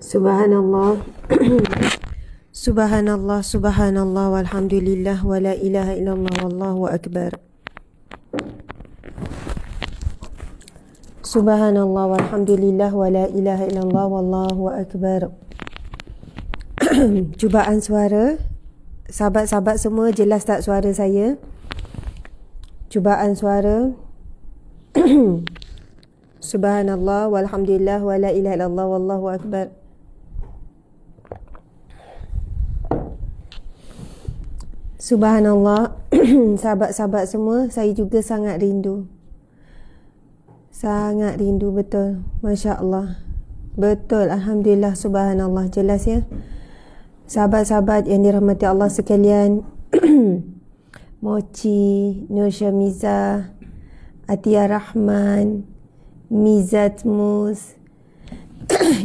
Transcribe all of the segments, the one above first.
Subhanallah. Subhanallah, subhanallah, walhamdulillah, wa la ilaha illallah, wallahu akbar. Subhanallah, walhamdulillah, wa la ilaha illallah, wallahu akbar. Cubaan suara. Sahabat-sahabat semua, jelas tak suara saya? Cubaan suara. Subhanallah, walhamdulillah, wa la ilaha illallah, wallahu akbar. Subhanallah. Sahabat-sahabat semua, saya juga sangat rindu. Sangat rindu, betul. Masya Allah. Betul, alhamdulillah, subhanallah. Jelas ya. Sahabat-sahabat yang dirahmati Allah sekalian. Mochi, Nur Syamiza, Atia Rahman, Mizat Mus,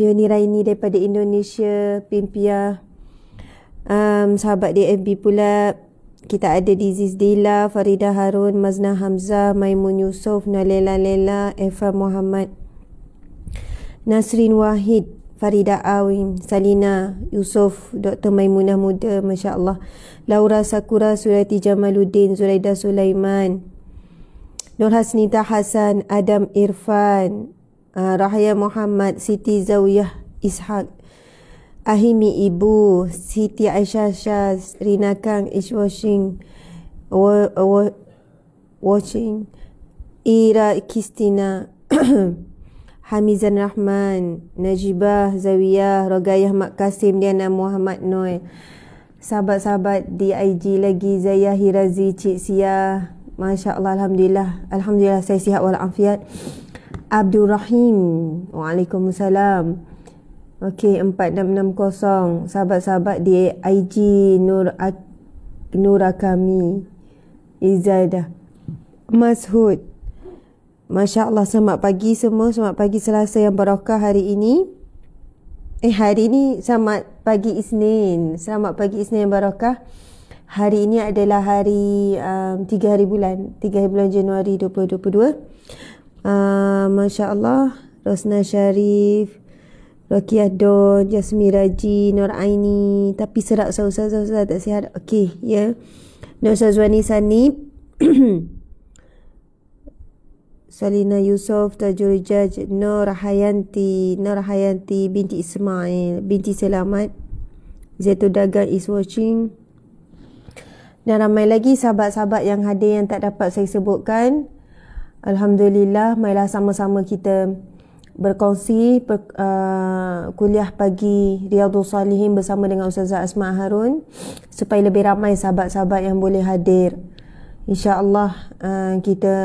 Yoni Raini daripada Indonesia, Pimpia, sahabat DFB pula. Kita ada Diziz Dila, Farida Harun, Mazna Hamzah, Maimun Yusof, Nalela Lela, Eva Muhammad, Nasrin Wahid, Farida Awim, Salina Yusof, Dr. Maimunah Muda, Masya Allah, Laura Sakura, Surati Jamaluddin, Zuraida Sulaiman, Nur Hasnita Hasan, Adam Irfan, Rahaya Muhammad, Siti Zawiyah Ishak, Ahimi Ibu, Siti Aisyah Syaz, Rina Kang, Ishwashing, Watching, Ira Kistina, Hamizan Rahman, Najibah Zawiyah, Rogayah Mak Kasim, Diana Muhammad Noy. Sahabat-sahabat di IG lagi, Zaya Hirazi, Cik Sia, Masya Allah, alhamdulillah. Alhamdulillah saya sihat walafiat. Abdul Rahim, Waalaikumsalam. Okey, 4660. Sahabat-sahabat di IG Nur Akami, Izadah, Mashud. Masya Allah, selamat pagi semua. Selamat pagi Selasa yang barakah hari ini. Hari ini selamat pagi Isnin. Selamat pagi Isnin yang barakah. Hari ini adalah hari 3 hari bulan Januari 2022. Masya Allah. Rosna Syarif, Rakiah Don, Jasmine Raji, Nur Aini. Tapi serak Ustaz tak sihat. Okey, ya. Nur Sazwani Sanib, Salina Yusof, Tajul Jaj, Nur Hayanti binti Ismail, binti Selamat, Zaitun Dagang is watching. Dan ramai lagi sahabat-sahabat yang hadir yang tak dapat saya sebutkan. Alhamdulillah, marilah sama-sama kita berkongsi kuliah pagi Riyadhus Salihin bersama dengan Ustazah Asma Harun, supaya lebih ramai sahabat-sahabat yang boleh hadir. InsyaAllah kita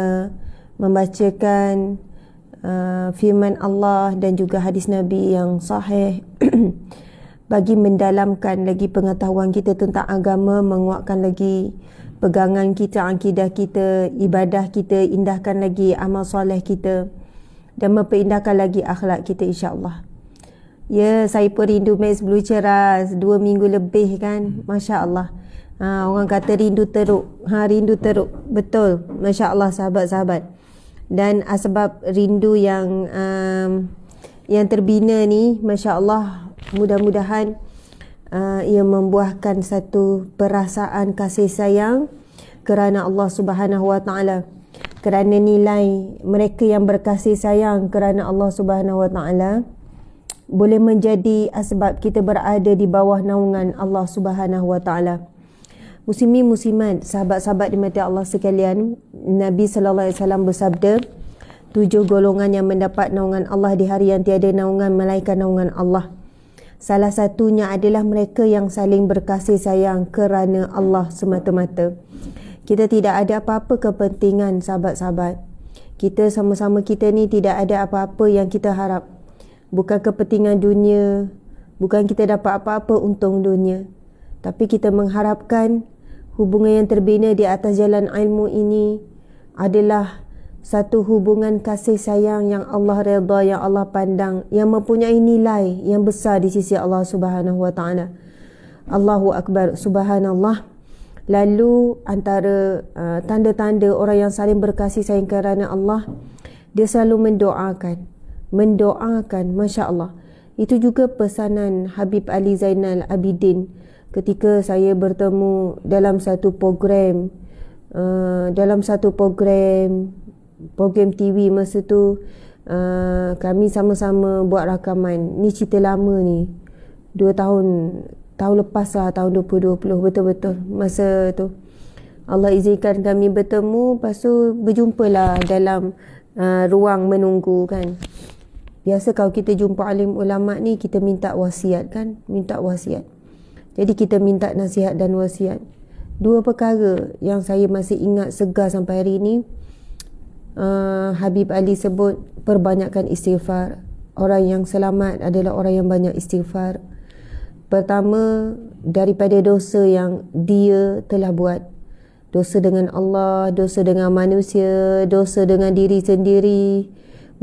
membacakan firman Allah dan juga hadis Nabi yang sahih bagi mendalamkan lagi pengetahuan kita tentang agama, menguatkan lagi pegangan kita, akidah kita, ibadah kita, indahkan lagi amal soleh kita dan memperindahkan lagi akhlak kita, insya-Allah. Ya, saya pun rindu Max Blue Ceras 2 minggu lebih kan. Masya-Allah. Orang kata rindu teruk. Rindu teruk. Betul. Masya-Allah sahabat-sahabat. Dan sebab rindu yang terbina ni, masya-Allah, mudah-mudahan ia membuahkan satu perasaan kasih sayang kerana Allah Subhanahu Wa Taala, kerana nilai mereka yang berkasih sayang kerana Allah Subhanahu Wa Taala boleh menjadi asbab kita berada di bawah naungan Allah Subhanahu Wa Taala. Muslimin muslimat, sahabat-sahabat dimati Allah sekalian, Nabi sallallahu alaihi wasallam bersabda, 7 golongan yang mendapat naungan Allah di hari yang tiada naungan melainkan naungan Allah. Salah satunya adalah mereka yang saling berkasih sayang kerana Allah semata-mata. Kita tidak ada apa-apa kepentingan, sahabat-sahabat. Kita sama-sama kita ni tidak ada apa-apa yang kita harap. Bukan kepentingan dunia, bukan kita dapat apa-apa untung dunia. Tapi kita mengharapkan hubungan yang terbina di atas jalan ilmu ini adalah satu hubungan kasih sayang yang Allah redha, yang Allah pandang, yang mempunyai nilai yang besar di sisi Allah Subhanahu Wa Taala. Allahu Akbar, subhanallah. Lalu antara tanda-tanda orang yang saling berkasih sayang kerana Allah, dia selalu mendoakan, Masya Allah. Itu juga pesanan Habib Ali Zainal Abidin ketika saya bertemu dalam satu program program TV masa tu. Kami sama-sama buat rakaman. Ni cerita lama ni, 2 tahun lepas lah, tahun 2020 betul-betul. Masa tu Allah izinkan kami bertemu. Lepas tu berjumpalah dalam ruang menunggu kan. Biasa kalau kita jumpa alim ulama ni, kita minta wasiat kan, minta wasiat. Jadi kita minta nasihat dan wasiat. 2 perkara yang saya masih ingat segar sampai hari ini. Habib Ali sebut perbanyakkan istighfar. Orang yang selamat adalah orang yang banyak istighfar. Pertama, daripada dosa yang dia telah buat. Dosa dengan Allah, dosa dengan manusia, dosa dengan diri sendiri,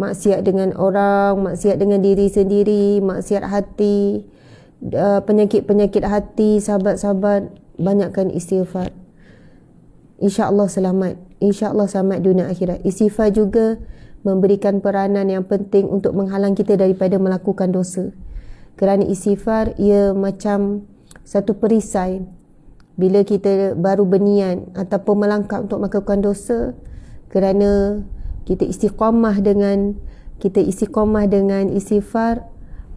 maksiat dengan orang, maksiat dengan diri sendiri, maksiat hati, penyakit-penyakit hati. Sahabat-sahabat, banyakkan istighfar. InsyaAllah selamat. InsyaAllah selamat dunia akhirat. Istighfar juga memberikan peranan yang penting untuk menghalang kita daripada melakukan dosa. Kerana istighfar, ia macam satu perisai. Bila kita baru berniat ataupun melangkah untuk melakukan dosa, kerana kita istiqamah dengan istighfar,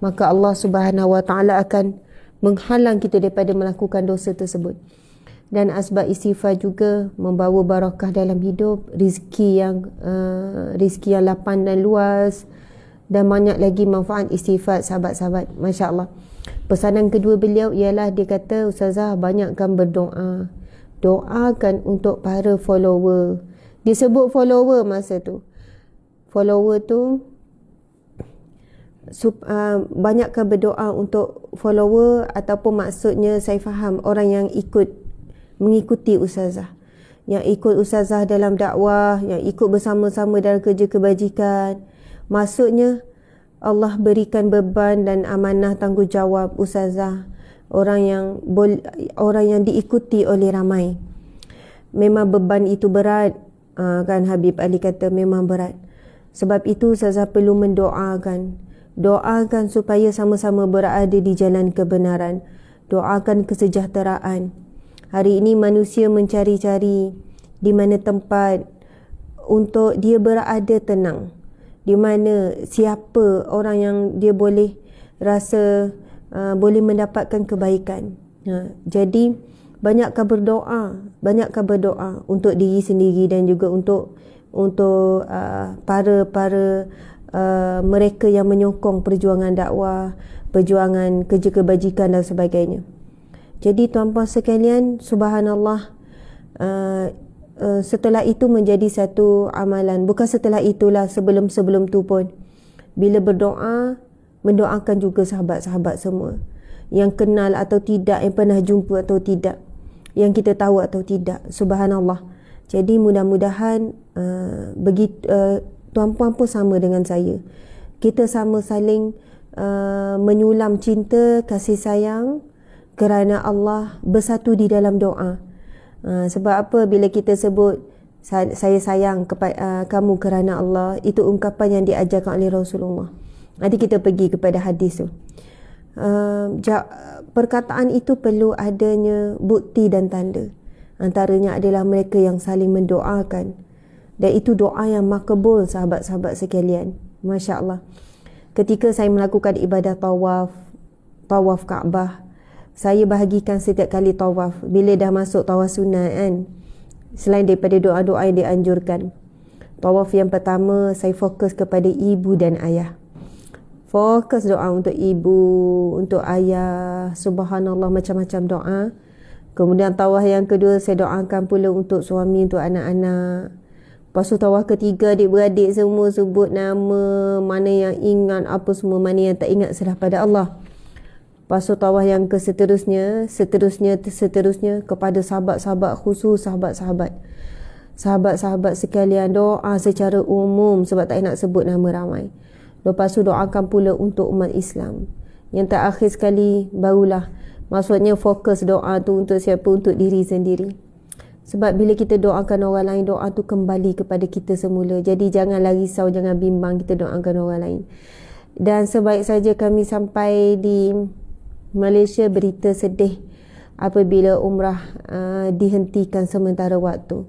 maka Allah Subhanahu Wa Taala akan menghalang kita daripada melakukan dosa tersebut. Dan asbab istighfar juga membawa barakah dalam hidup, rezeki yang lapang dan luas, dan banyak lagi manfaat istighfar, sahabat-sahabat. Masya-Allah. Pesanan kedua beliau ialah, dia kata, Ustazah, banyakkan berdoa. Doakan untuk para follower. Dia sebut follower masa tu. Follower tu banyakkan berdoa untuk follower, ataupun maksudnya saya faham orang yang mengikuti Ustazah, yang ikut Ustazah dalam dakwah, yang ikut bersama-sama dalam kerja kebajikan. Maksudnya Allah berikan beban dan amanah tanggungjawab Ustazah, orang yang diikuti oleh ramai. Memang beban itu berat, kan Habib Ali kata memang berat. Sebab itu Ustazah perlu mendoakan. Doakan supaya sama-sama berada di jalan kebenaran. Doakan kesejahteraan. Hari ini manusia mencari-cari di mana tempat untuk dia berada tenang. Di mana siapa orang yang dia boleh rasa boleh mendapatkan kebaikan. Jadi banyakkan berdoa untuk diri sendiri dan juga untuk para mereka yang menyokong perjuangan dakwah, perjuangan kerja kebajikan dan sebagainya. Jadi tuan-puan sekalian, subhanallah, setelah itu menjadi satu amalan. Bukan setelah itulah, sebelum tu pun, bila berdoa, mendoakan juga sahabat-sahabat semua yang kenal atau tidak, yang pernah jumpa atau tidak, yang kita tahu atau tidak. Subhanallah. Jadi mudah-mudahan tuan-puan pun sama dengan saya. Kita sama saling menyulam cinta, kasih sayang kerana Allah, bersatu di dalam doa. Sebab apa? Bila kita sebut saya sayang kepada kamu kerana Allah, itu ungkapan yang diajarkan oleh Rasulullah. Nanti kita pergi kepada hadis tu. Perkataan itu perlu adanya bukti dan tanda. Antaranya adalah mereka yang saling mendoakan. Dan itu doa yang makbul, sahabat-sahabat sekalian. Masya Allah. Ketika saya melakukan ibadah tawaf Kaabah, saya bahagikan setiap kali tawaf. Bila dah masuk tawaf sunat kan, selain daripada doa-doa yang dianjurkan, tawaf yang pertama saya fokus kepada ibu dan ayah. Fokus doa untuk ibu, untuk ayah. Subhanallah, macam-macam doa. Kemudian tawaf yang kedua saya doakan pula untuk suami, untuk anak-anak. Lepas tu tawaf ketiga, adik-beradik semua sebut nama, mana yang ingat apa semua, mana yang tak ingat serah pada Allah. Lepas tu tawaf yang ke seterusnya kepada sahabat-sahabat khusus, sahabat-sahabat sekalian, doa secara umum sebab tak nak sebut nama ramai. Lepas tu doakan pula untuk umat Islam. Yang terakhir sekali barulah, maksudnya fokus doa tu untuk siapa? Untuk diri sendiri. Sebab bila kita doakan orang lain, doa tu kembali kepada kita semula. Jadi janganlah risau, jangan bimbang kita doakan orang lain. Dan sebaik saja kami sampai di Malaysia, berita sedih apabila umrah dihentikan sementara waktu.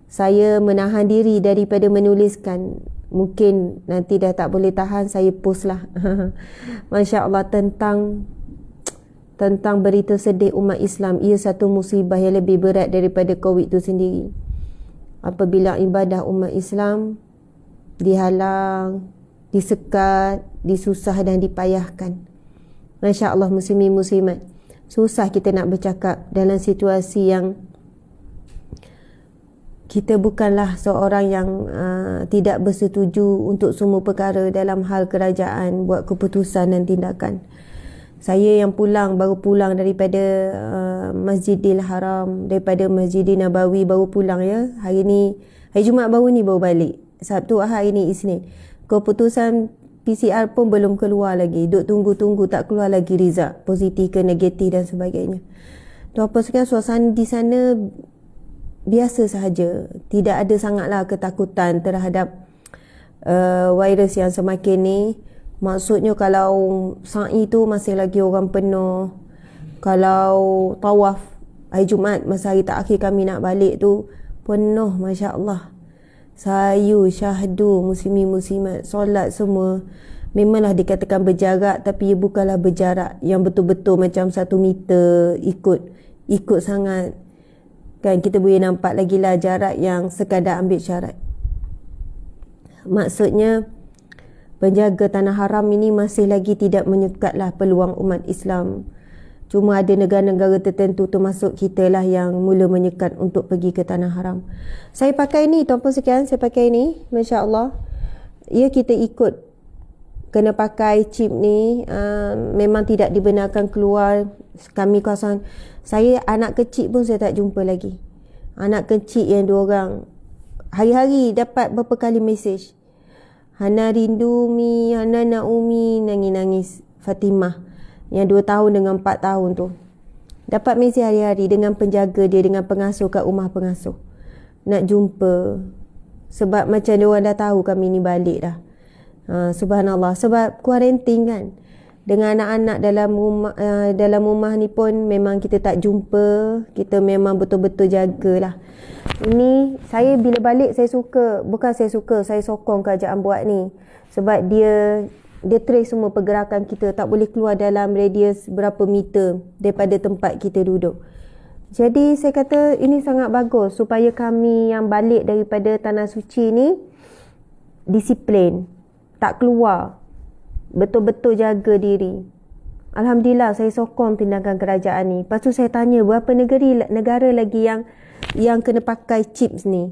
Saya menahan diri daripada menuliskan. Mungkin nanti dah tak boleh tahan, saya post lah. Masya Allah, tentang berita sedih umat Islam. Ia satu musibah yang lebih berat daripada COVID itu sendiri. Apabila ibadah umat Islam dihalang, disekat, disusah dan dipayahkan. Masya Allah, muslimin muslimat, susah kita nak bercakap dalam situasi yang kita bukanlah seorang yang tidak bersetuju untuk semua perkara dalam hal kerajaan buat keputusan dan tindakan. Saya yang baru pulang daripada Masjidil Haram, daripada Masjidil Nabawi, baru pulang ya. Hari Jumaat baru ni baru balik. Sabtu, Ahad, hari ni Isnin. Keputusan PCR pun belum keluar lagi. Duk tunggu-tunggu, tak keluar lagi result, positif ke negatif dan sebagainya. Tu apa sekarang suasana di sana biasa sahaja. Tidak ada sangatlah ketakutan terhadap virus yang semakin ni. Maksudnya kalau sa'i tu masih lagi orang penuh. Kalau tawaf hari Jumaat, masa hari terakhir kami nak balik tu, penuh, Masya Allah. Sayu, syahdu, muslimin muslimat, solat semua. Memanglah dikatakan berjarak, tapi ia bukanlah berjarak yang betul-betul macam 1 meter, ikut sangat. Kan kita boleh nampak lagi lah jarak yang sekadar ambil syarat. Maksudnya penjaga tanah haram ini masih lagi tidak menyekatlah peluang umat Islam. Cuma ada negara-negara tertentu termasuk kita lah yang mula menyekat untuk pergi ke tanah haram. Saya pakai ni, tuan-puan sekian, saya pakai ni, Masya Allah. Ya, kita ikut kena pakai chip ni. Memang tidak dibenarkan keluar. Kami kawasan, saya anak kecil pun saya tak jumpa lagi. Anak kecil yang 2 orang hari-hari dapat berapa kali mesej, Hana rindu Mi, Hana nak Umi, nangis-nangis. Fatimah yang 2 tahun dengan 4 tahun tu dapat mesej hari-hari dengan penjaga dia, dengan pengasuh kat rumah pengasuh, nak jumpa. Sebab macam dia orang dah tahu kami ni balik dah. Subhanallah, sebab kuarantin kan, dengan anak-anak dalam rumah ni pun memang kita tak jumpa. Kita memang betul-betul jagalah. Ini saya bila balik saya sokong kerajaan buat ni. Sebab dia trace semua pergerakan kita. Tak boleh keluar dalam radius berapa meter daripada tempat kita duduk. Jadi saya kata ini sangat bagus supaya kami yang balik daripada Tanah Suci ni disiplin, tak keluar, betul-betul jaga diri. Alhamdulillah saya sokong tindakan kerajaan ni. Lepas tu saya tanya berapa negara lagi yang kena pakai chips ni.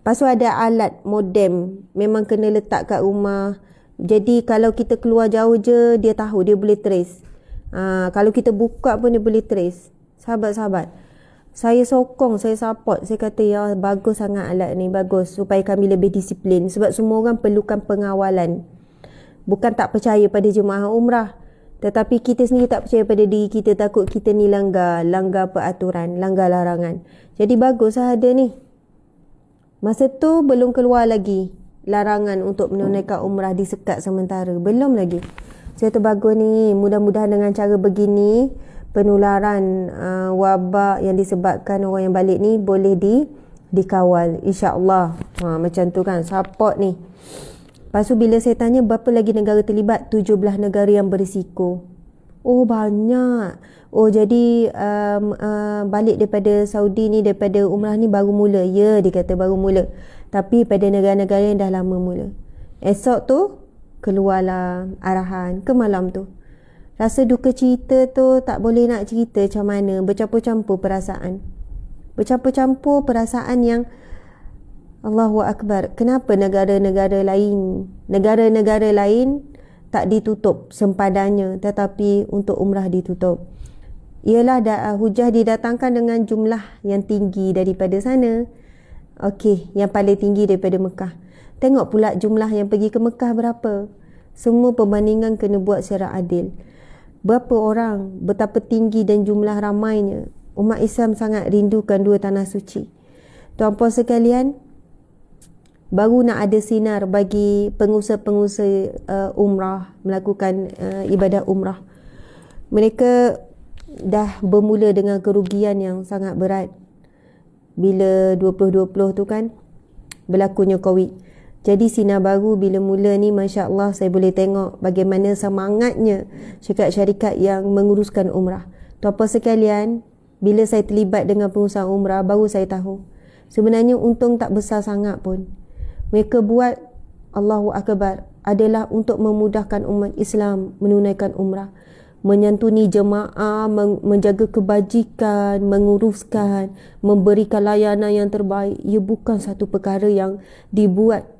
Lepas tu ada alat modem, memang kena letak kat rumah. Jadi kalau kita keluar jauh je, dia tahu, dia boleh trace. Kalau kita buka pun dia boleh trace. Sahabat-sahabat, saya sokong, saya support. Saya kata ya bagus sangat alat ni, bagus supaya kami lebih disiplin. Sebab semua orang perlukan pengawalan. Bukan tak percaya pada jemaah umrah, tetapi kita sendiri tak percaya pada diri kita. Takut kita ni langgar peraturan, langgar larangan. Jadi bagus lah ada ni. Masa tu belum keluar lagi larangan untuk menunaikan umrah, disekat sementara. Belum lagi. Saya tu bagus ni. Mudah-mudahan dengan cara begini, penularan wabak yang disebabkan orang yang balik ni boleh dikawal. InsyaAllah. Macam tu kan. Support ni. Lepas tu bila saya tanya berapa lagi negara terlibat, 17 negara yang berisiko. Oh banyak. Oh jadi balik daripada Saudi ni, daripada umrah ni baru mula. Ya, dia kata baru mula. Tapi pada negara-negara yang dah lama mula. Esok tu keluarlah arahan ke malam tu. Rasa duka cerita tu tak boleh nak cerita macam mana. Bercampur-campur perasaan. Bercampur-campur perasaan yang Allahu Akbar. Kenapa negara-negara lain tak ditutup sempadannya, tetapi untuk umrah ditutup? Ialah hujah didatangkan dengan jumlah yang tinggi daripada sana. Okey, yang paling tinggi daripada Mekah. Tengok pula jumlah yang pergi ke Mekah berapa. Semua perbandingan kena buat secara adil. Berapa orang, betapa tinggi dan jumlah ramainya. Umat Islam sangat rindukan 2 tanah suci. Tuan-puan sekalian, baru nak ada sinar bagi pengusaha-pengusaha umrah melakukan ibadah umrah. Mereka dah bermula dengan kerugian yang sangat berat bila 2020 tu kan berlakunya COVID. Jadi sinar baru bila mula ni, Masya Allah, saya boleh tengok bagaimana semangatnya syarikat-syarikat yang menguruskan umrah. Tuan-puan sekalian, bila saya terlibat dengan pengusaha umrah, baru saya tahu sebenarnya untung tak besar sangat pun. Mereka buat, Allahu Akbar, adalah untuk memudahkan umat Islam menunaikan umrah, menyantuni jemaah, menjaga kebajikan, menguruskan, memberikan layanan yang terbaik. Ia bukan satu perkara yang dibuat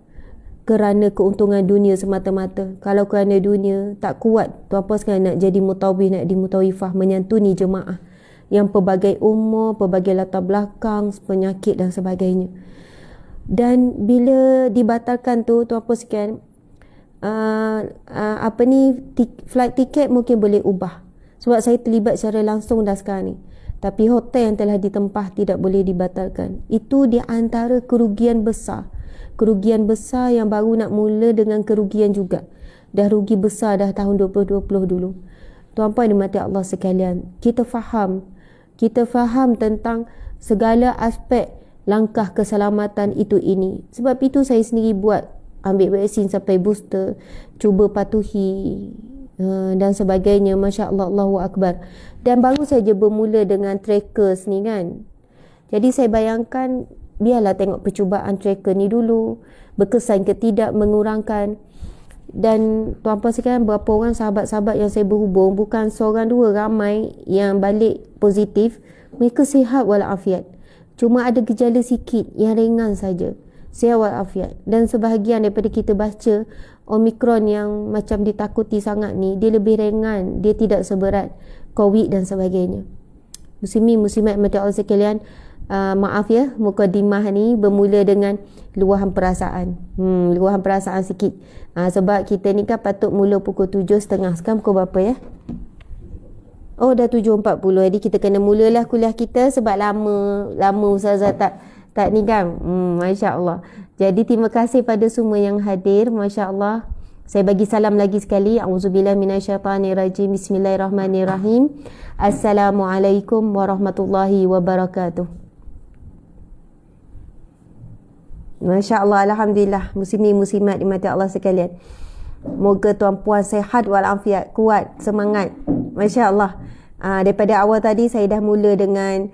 kerana keuntungan dunia semata-mata. Kalau kerana dunia, tak kuat tuan-puan sekalian nak jadi mutawif, nak dimutawifah, menyantuni jemaah yang pelbagai umur, pelbagai latar belakang, penyakit dan sebagainya. Dan bila dibatalkan tu, tuan-puan sekalian, flight tiket mungkin boleh ubah sebab saya terlibat secara langsung dah sekarang ni, tapi hotel yang telah ditempah tidak boleh dibatalkan. Itu di antara kerugian besar yang baru nak mula dengan kerugian juga. Dah rugi besar dah tahun 2020 dulu. Tuan-puan dimati Allah sekalian, kita faham tentang segala aspek langkah keselamatan itu ini. Sebab itu saya sendiri buat, ambil vaksin sampai booster, cuba patuhi dan sebagainya. Masya Allah, Allahu Akbar. Dan baru saja bermula dengan trackers ni kan. Jadi saya bayangkan, biarlah tengok percubaan tracker ni dulu, berkesan ke tidak, mengurangkan. Dan tuan-puan sekalian, berapa orang sahabat-sahabat yang saya berhubung, bukan seorang dua, ramai yang balik positif. Mereka sihat walafiat, cuma ada gejala sikit yang ringan saja, sihat walafiat. Dan sebahagian daripada kita baca Omicron yang macam ditakuti sangat ni, dia lebih ringan, dia tidak seberat COVID dan sebagainya. Muslimin-muslimat mati Allah sekalian, maaf ya, mukadimah ni bermula dengan luahan perasaan. Luahan perasaan sikit. Sebab kita ni kan patut mula pukul 7.30. Sekarang pukul berapa ya? Oh, dah 7.40. Jadi kita kena mulalah kuliah kita sebab lama ustazah tak ni kan. Masya Allah. Jadi terima kasih pada semua yang hadir. Masya Allah. Saya bagi salam lagi sekali. A'udzubillah minasyaitanirrajim. Bismillahirrahmanirrahim. Assalamualaikum warahmatullahi wabarakatuh. Masya Allah, Alhamdulillah. Muslimin muslimat dimati Allah sekalian, moga tuan-puan sehat walafiat, kuat, semangat. Masya Allah. Daripada awal tadi saya dah mula dengan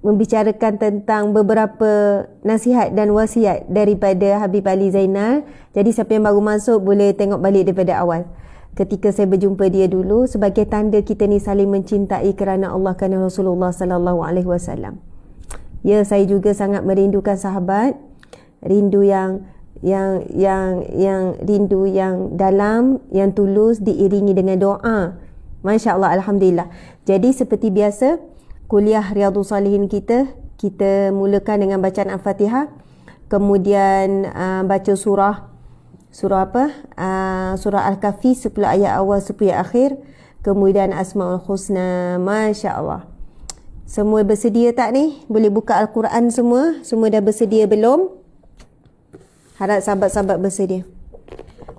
membicarakan tentang beberapa nasihat dan wasiat daripada Habib Ali Zainal. Jadi siapa yang baru masuk boleh tengok balik daripada awal, ketika saya berjumpa dia dulu, sebagai tanda kita ni saling mencintai kerana Allah, kerana Rasulullah sallallahu alaihi wasallam. Ya, saya juga sangat merindukan sahabat, rindu yang rindu yang dalam, yang tulus, diiringi dengan doa. Masya Allah, Alhamdulillah. Jadi seperti biasa, kuliah Riyadhus Salihin kita mulakan dengan bacaan Al-Fatihah, kemudian baca surah apa? Surah Al-Kahfi 10 ayat awal 10 ayat akhir, kemudian Asmaul Husna. Masya Allah. Semua bersedia tak ni? Boleh buka Al-Quran semua? Semua dah bersedia belum? Harap sahabat-sahabat bersedia.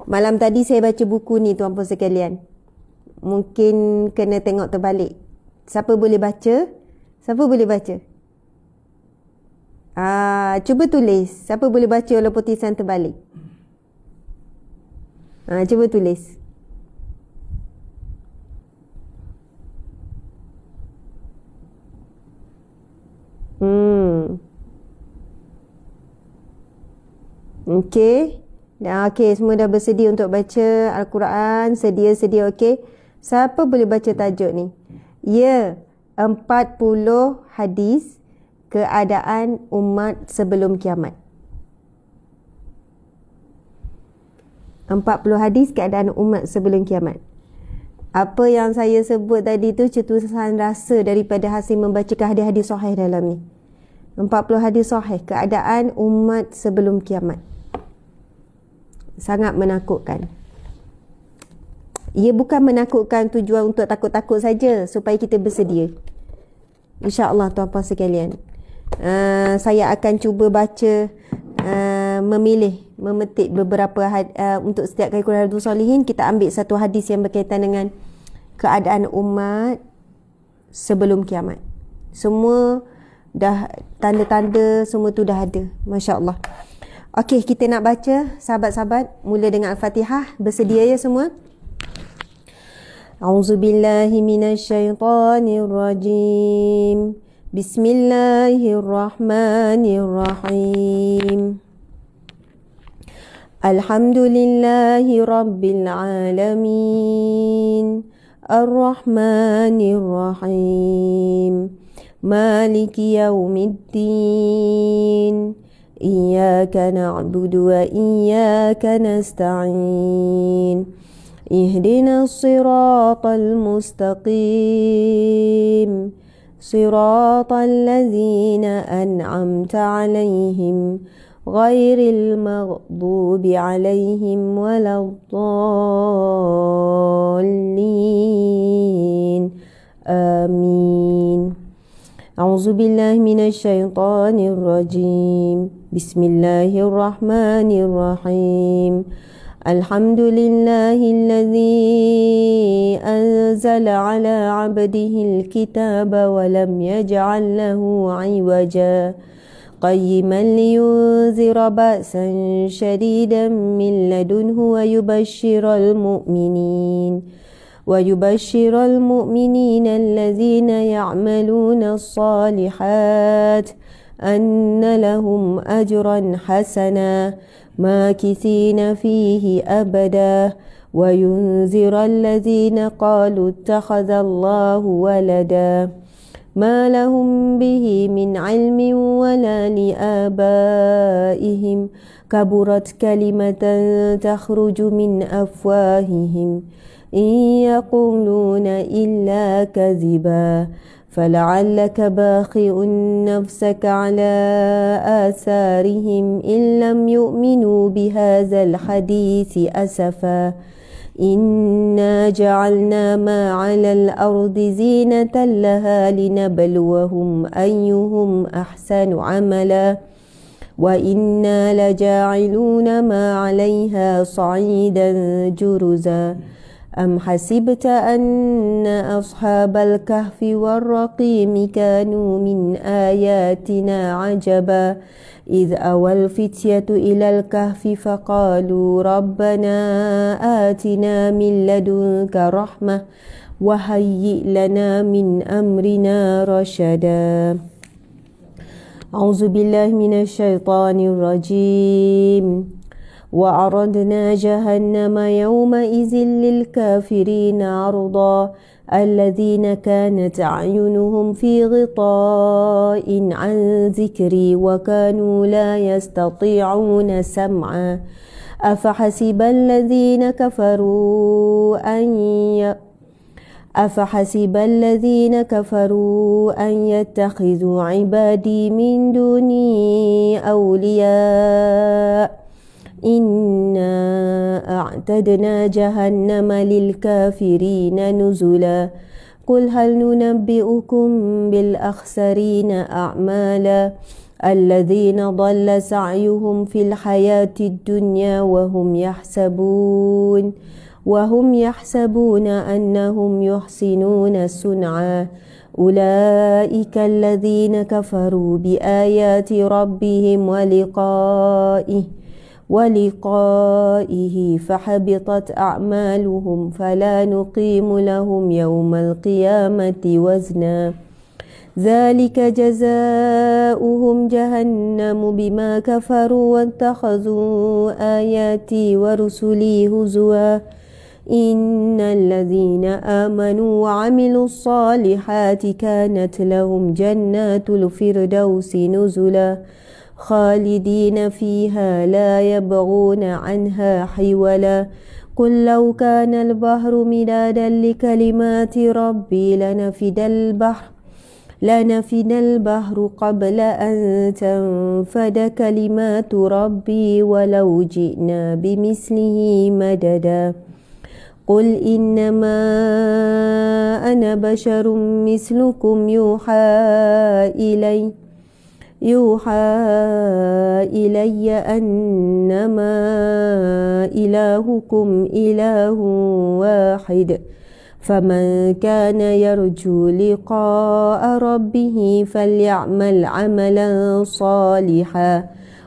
Malam tadi saya baca buku ni tuan-puan sekalian. Mungkin kena tengok terbalik. Siapa boleh baca? Siapa boleh baca? Cuba tulis. Siapa boleh baca walaupun tulisan terbalik? Cuba tulis. Okey. Okey, semua dah bersedia untuk baca Al-Quran. Sedia-sedia, okey. Siapa boleh baca tajuk ni? Ya, 40 hadis keadaan umat sebelum kiamat. 40 hadis keadaan umat sebelum kiamat. Apa yang saya sebut tadi tu cetusan rasa daripada hasil membacakan hadis-hadis sahih dalam ni. 40 hadis sahih keadaan umat sebelum kiamat. Sangat menakutkan. Ia bukan menakutkan tujuan untuk takut-takut saja, supaya kita bersedia. InsyaAllah tuan-puan sekalian. Saya akan cuba baca memetik beberapa untuk setiap kali Qul Riyadhus Shalihin, kita ambil satu hadis yang berkaitan dengan keadaan umat sebelum kiamat. Semua dah, tanda-tanda semua tu dah ada. Masya Allah. Okey, kita nak baca, sahabat-sahabat, mula dengan Al-Fatihah. Bersedia ya semua? A'udzubillahi minasyaitanirrajim. Bismillahirrahmanirrahim. Alhamdulillahi rabbil alamin. Ar-Rahmanir-Rahim. Maliki yaumiddin. Iyyaka na'budu wa iyyaka nasta'in. اهدنا الصراط المستقيم صراط الذين أنعمت عليهم غير المغضوب عليهم ولا الضالين آمين. أعوذ بالله من الشيطان الرجيم. بسم الله الرحمن الرحيم. الحمد لله الذي أنزل على عبده الكتاب ولم يجعل له عوجا قيما لينذر بأسا شديدا من لدنه ويبشر المؤمنين الذين يعملون الصالحات أن لهم أجرا حسنا ماكثين فيه أبدا وينذر الذين قالوا اتخذ الله ولدا ما لهم به من علم ولا لآبائهم كبرت كلمة تخرج من أفواههم إن يقولون إلا كذبا فلعلك باخع نفسك على آثارهم إن لم يؤمنوا بهذا الحديث أسفا إنا جعلنا ما على الأرض زينة لها لنبلوهم أيهم أحسن عملا وإنا لجاعلون ما عليها صعيدا جرزا أم حسبت أن أصحاب الكهف والرقيم كانوا من آياتنا عجبا إذ أوى الفتية إلى الكهف فقالوا ربنا آتنا من لدنك رحمة وهيئ لنا من أمرنا رشدا. أعوذ بالله من الشيطان الرجيم. وعرضنا جهنم يومئذ للكافرين عرضا الذين كانت أعينهم في غطاء عن ذكري وكانوا لا يستطيعون سمعا أفحسب الذين كفروا أن يتخذوا عبادي من دوني أولياء إنا أعتدنا جهنم للكافرين نزلا قل هل ننبئكم بالأخسرين أعمالا الذين ضل سعيهم في الحياة الدنيا وهم يحسبون أنهم يحسنون صنعا أولئك الذين كفروا بآيات ربهم ولقائه فحبطت أعمالهم فلا نقيم لهم يوم القيامة وزنا ذلك جزاؤهم جهنم بما كفروا واتخذوا آياتي ورسلي هزوا إن الذين آمنوا وعملوا الصالحات كانت لهم جنات الفردوس نزلا خالدين فيها لا يبغون عنها حولا قل لو كان البحر مدادا لكلمات ربي لنفد البحر قبل أن تنفد كلمات ربي ولو جئنا بمثله مددا قل إنما يوحى إلي أنما إلهكم إله واحد فمن كان يرجو لقاء ربه فليعمل عملا صالحا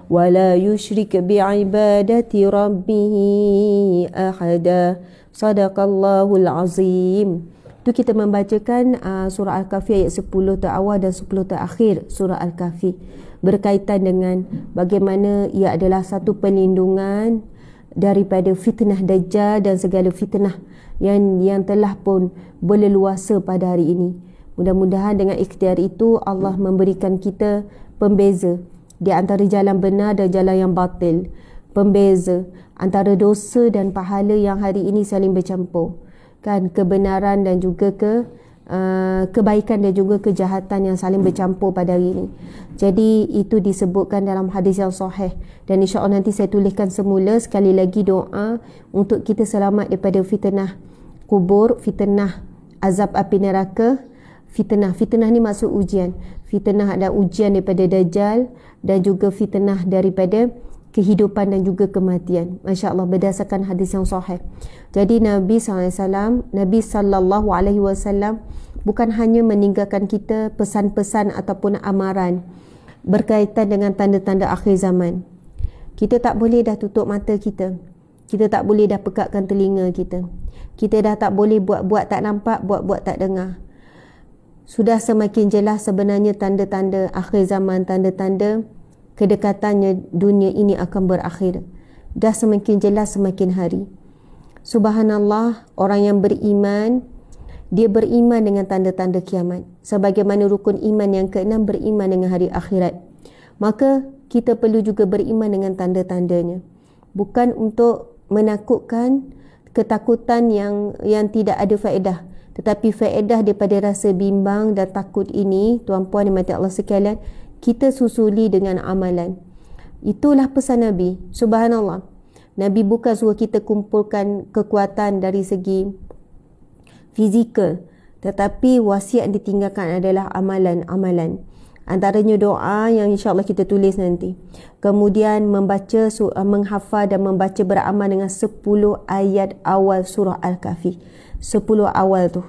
ولا يشرك بعبادة ربه أحدا صدق الله العظيم. Itu kita membacakan surah Al-Kahfi ayat 10 terawal dan 10 terakhir surah Al-Kahfi berkaitan dengan bagaimana ia adalah satu perlindungan daripada fitnah Dajjal dan segala fitnah yang telah pun berleluasa pada hari ini. Mudah-mudahan dengan ikhtiar itu Allah memberikan kita pembeza di antara jalan benar dan jalan yang batil, pembeza antara dosa dan pahala yang hari ini saling bercampur, kan, kebenaran dan juga kebaikan dan juga kejahatan yang saling bercampur pada hari ini. Jadi itu disebutkan dalam hadis yang sahih, dan insya-Allah nanti saya tuliskan semula sekali lagi doa untuk kita selamat daripada fitnah kubur, fitnah azab api neraka. Fitnah ni maksud ujian. Fitnah ada ujian daripada Dajjal dan juga fitnah daripada kehidupan dan juga kematian. Masya Allah, berdasarkan hadis yang sahih. Jadi Nabi SAW, Nabi SAW bukan hanya meninggalkan kita pesan-pesan ataupun amaran berkaitan dengan tanda-tanda akhir zaman. Kita tak boleh dah tutup mata kita. Kita tak boleh dah pekakkan telinga kita. Kita dah tak boleh buat-buat tak nampak, buat-buat tak dengar. Sudah semakin jelas sebenarnya tanda-tanda akhir zaman, tanda-tanda kedekatannya dunia ini akan berakhir. Dah semakin jelas semakin hari. Subhanallah, orang yang beriman, dia beriman dengan tanda-tanda kiamat. Sebagaimana rukun iman yang ke-6 beriman dengan hari akhirat. Maka kita perlu juga beriman dengan tanda-tandanya. Bukan untuk menakutkan, ketakutan yang tidak ada faedah. Tetapi faedah daripada rasa bimbang dan takut ini, tuan-puan dimati Allah sekalian, kita susuli dengan amalan. Itulah pesan Nabi. Subhanallah. Nabi bukan suruh kita kumpulkan kekuatan dari segi fizikal, tetapi wasiat yang ditinggalkan adalah amalan-amalan. Antaranya doa yang insya-Allah kita tulis nanti. Kemudian membaca, menghafal dan membaca beramal dengan 10 ayat awal surah Al-Kahfi. 10 awal tu.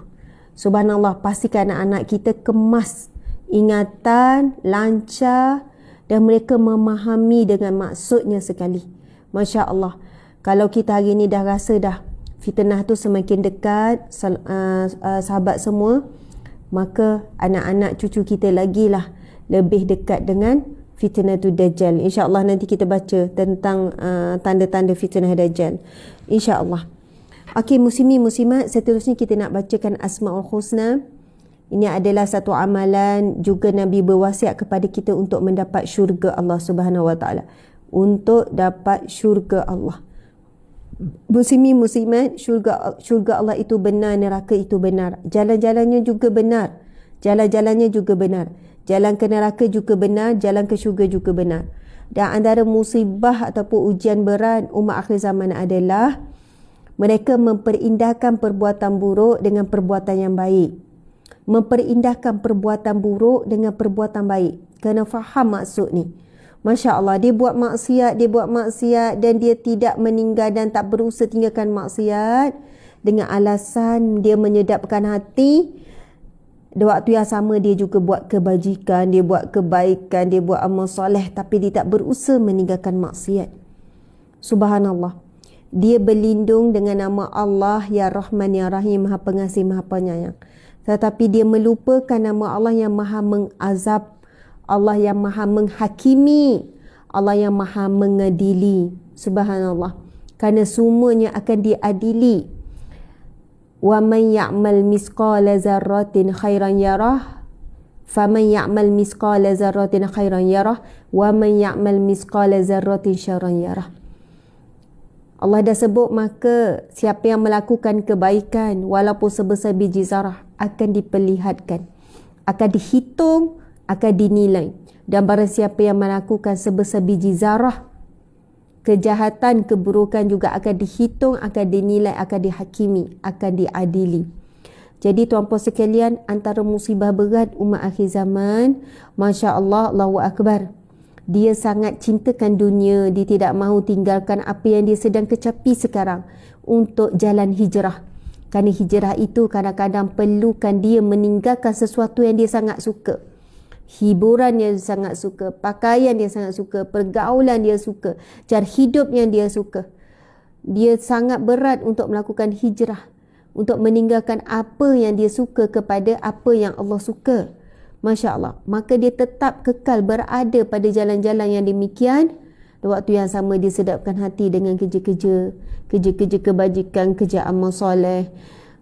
Subhanallah, pastikan anak-anak kita kemas ingatan, lancar dan mereka memahami dengan maksudnya sekali. Masya Allah. Kalau kita hari ni dah rasa dah fitnah tu semakin dekat, sahabat semua, maka anak-anak cucu kita lagi lah lebih dekat dengan fitnah tu Dajjal. InsyaAllah nanti kita baca tentang tanda-tanda fitnah Dajjal. InsyaAllah. Okey, muslimin muslimat, seterusnya kita nak bacakan Asmaul Husna. Ini adalah satu amalan juga Nabi berwasiat kepada kita untuk mendapat syurga Allah Subhanahu Wa Taala. Untuk dapat syurga Allah. Muslimin muslimat, syurga Allah itu benar, neraka itu benar. Jalan-jalannya juga benar. Jalan-jalannya juga benar. Jalan ke neraka juga benar, jalan ke syurga juga benar. Dan antara musibah ataupun ujian berat umat akhir zaman adalah mereka memperindahkan perbuatan buruk dengan perbuatan yang baik. Memperindahkan perbuatan buruk dengan perbuatan baik. Kena faham maksud ni. Masya Allah, dia buat maksiat dan dia tidak meninggal dan tak berusaha tinggalkan maksiat dengan alasan dia menyedapkan hati. Di waktu yang sama dia juga buat kebajikan, dia buat kebaikan, dia buat amal soleh, tapi dia tak berusaha meninggalkan maksiat. Subhanallah. Dia berlindung dengan nama Allah Ya Rahman Ya Rahim, Maha Pengasih Maha Penyayang. Tetapi dia melupakan nama Allah yang Maha Mengazab, Allah yang Maha Menghakimi, Allah yang Maha Mengadili. Subhanallah. Kerana semuanya akan diadili. Wa man ya'mal misqala zarratin khairan yarah, faman ya'mal misqala zarratin khairan yarah, wa man ya'mal misqala zarratin syarran yarah. Allah dah sebut, maka siapa yang melakukan kebaikan walaupun sebesar biji zarah akan diperlihatkan, akan dihitung, akan dinilai. Dan barang siapa yang melakukan sebesar biji zarah kejahatan, keburukan juga akan dihitung, akan dinilai, akan dihakimi, akan diadili. Jadi tuan-puan sekalian, antara musibah berat umat akhir zaman, Masya Allah, Allahu Akbar. Dia sangat cintakan dunia, dia tidak mahu tinggalkan apa yang dia sedang kecapi sekarang untuk jalan hijrah. Kerana hijrah itu kadang-kadang perlukan dia meninggalkan sesuatu yang dia sangat suka. Hiburan yang dia sangat suka, pakaian dia sangat suka, pergaulan dia suka, cara hidup yang dia suka. Dia sangat berat untuk melakukan hijrah, untuk meninggalkan apa yang dia suka kepada apa yang Allah suka. Masya Allah. Maka dia tetap kekal berada pada jalan-jalan yang demikian. Waktu yang sama dia sedapkan hati dengan kerja-kerja kebajikan, kerja amal soleh.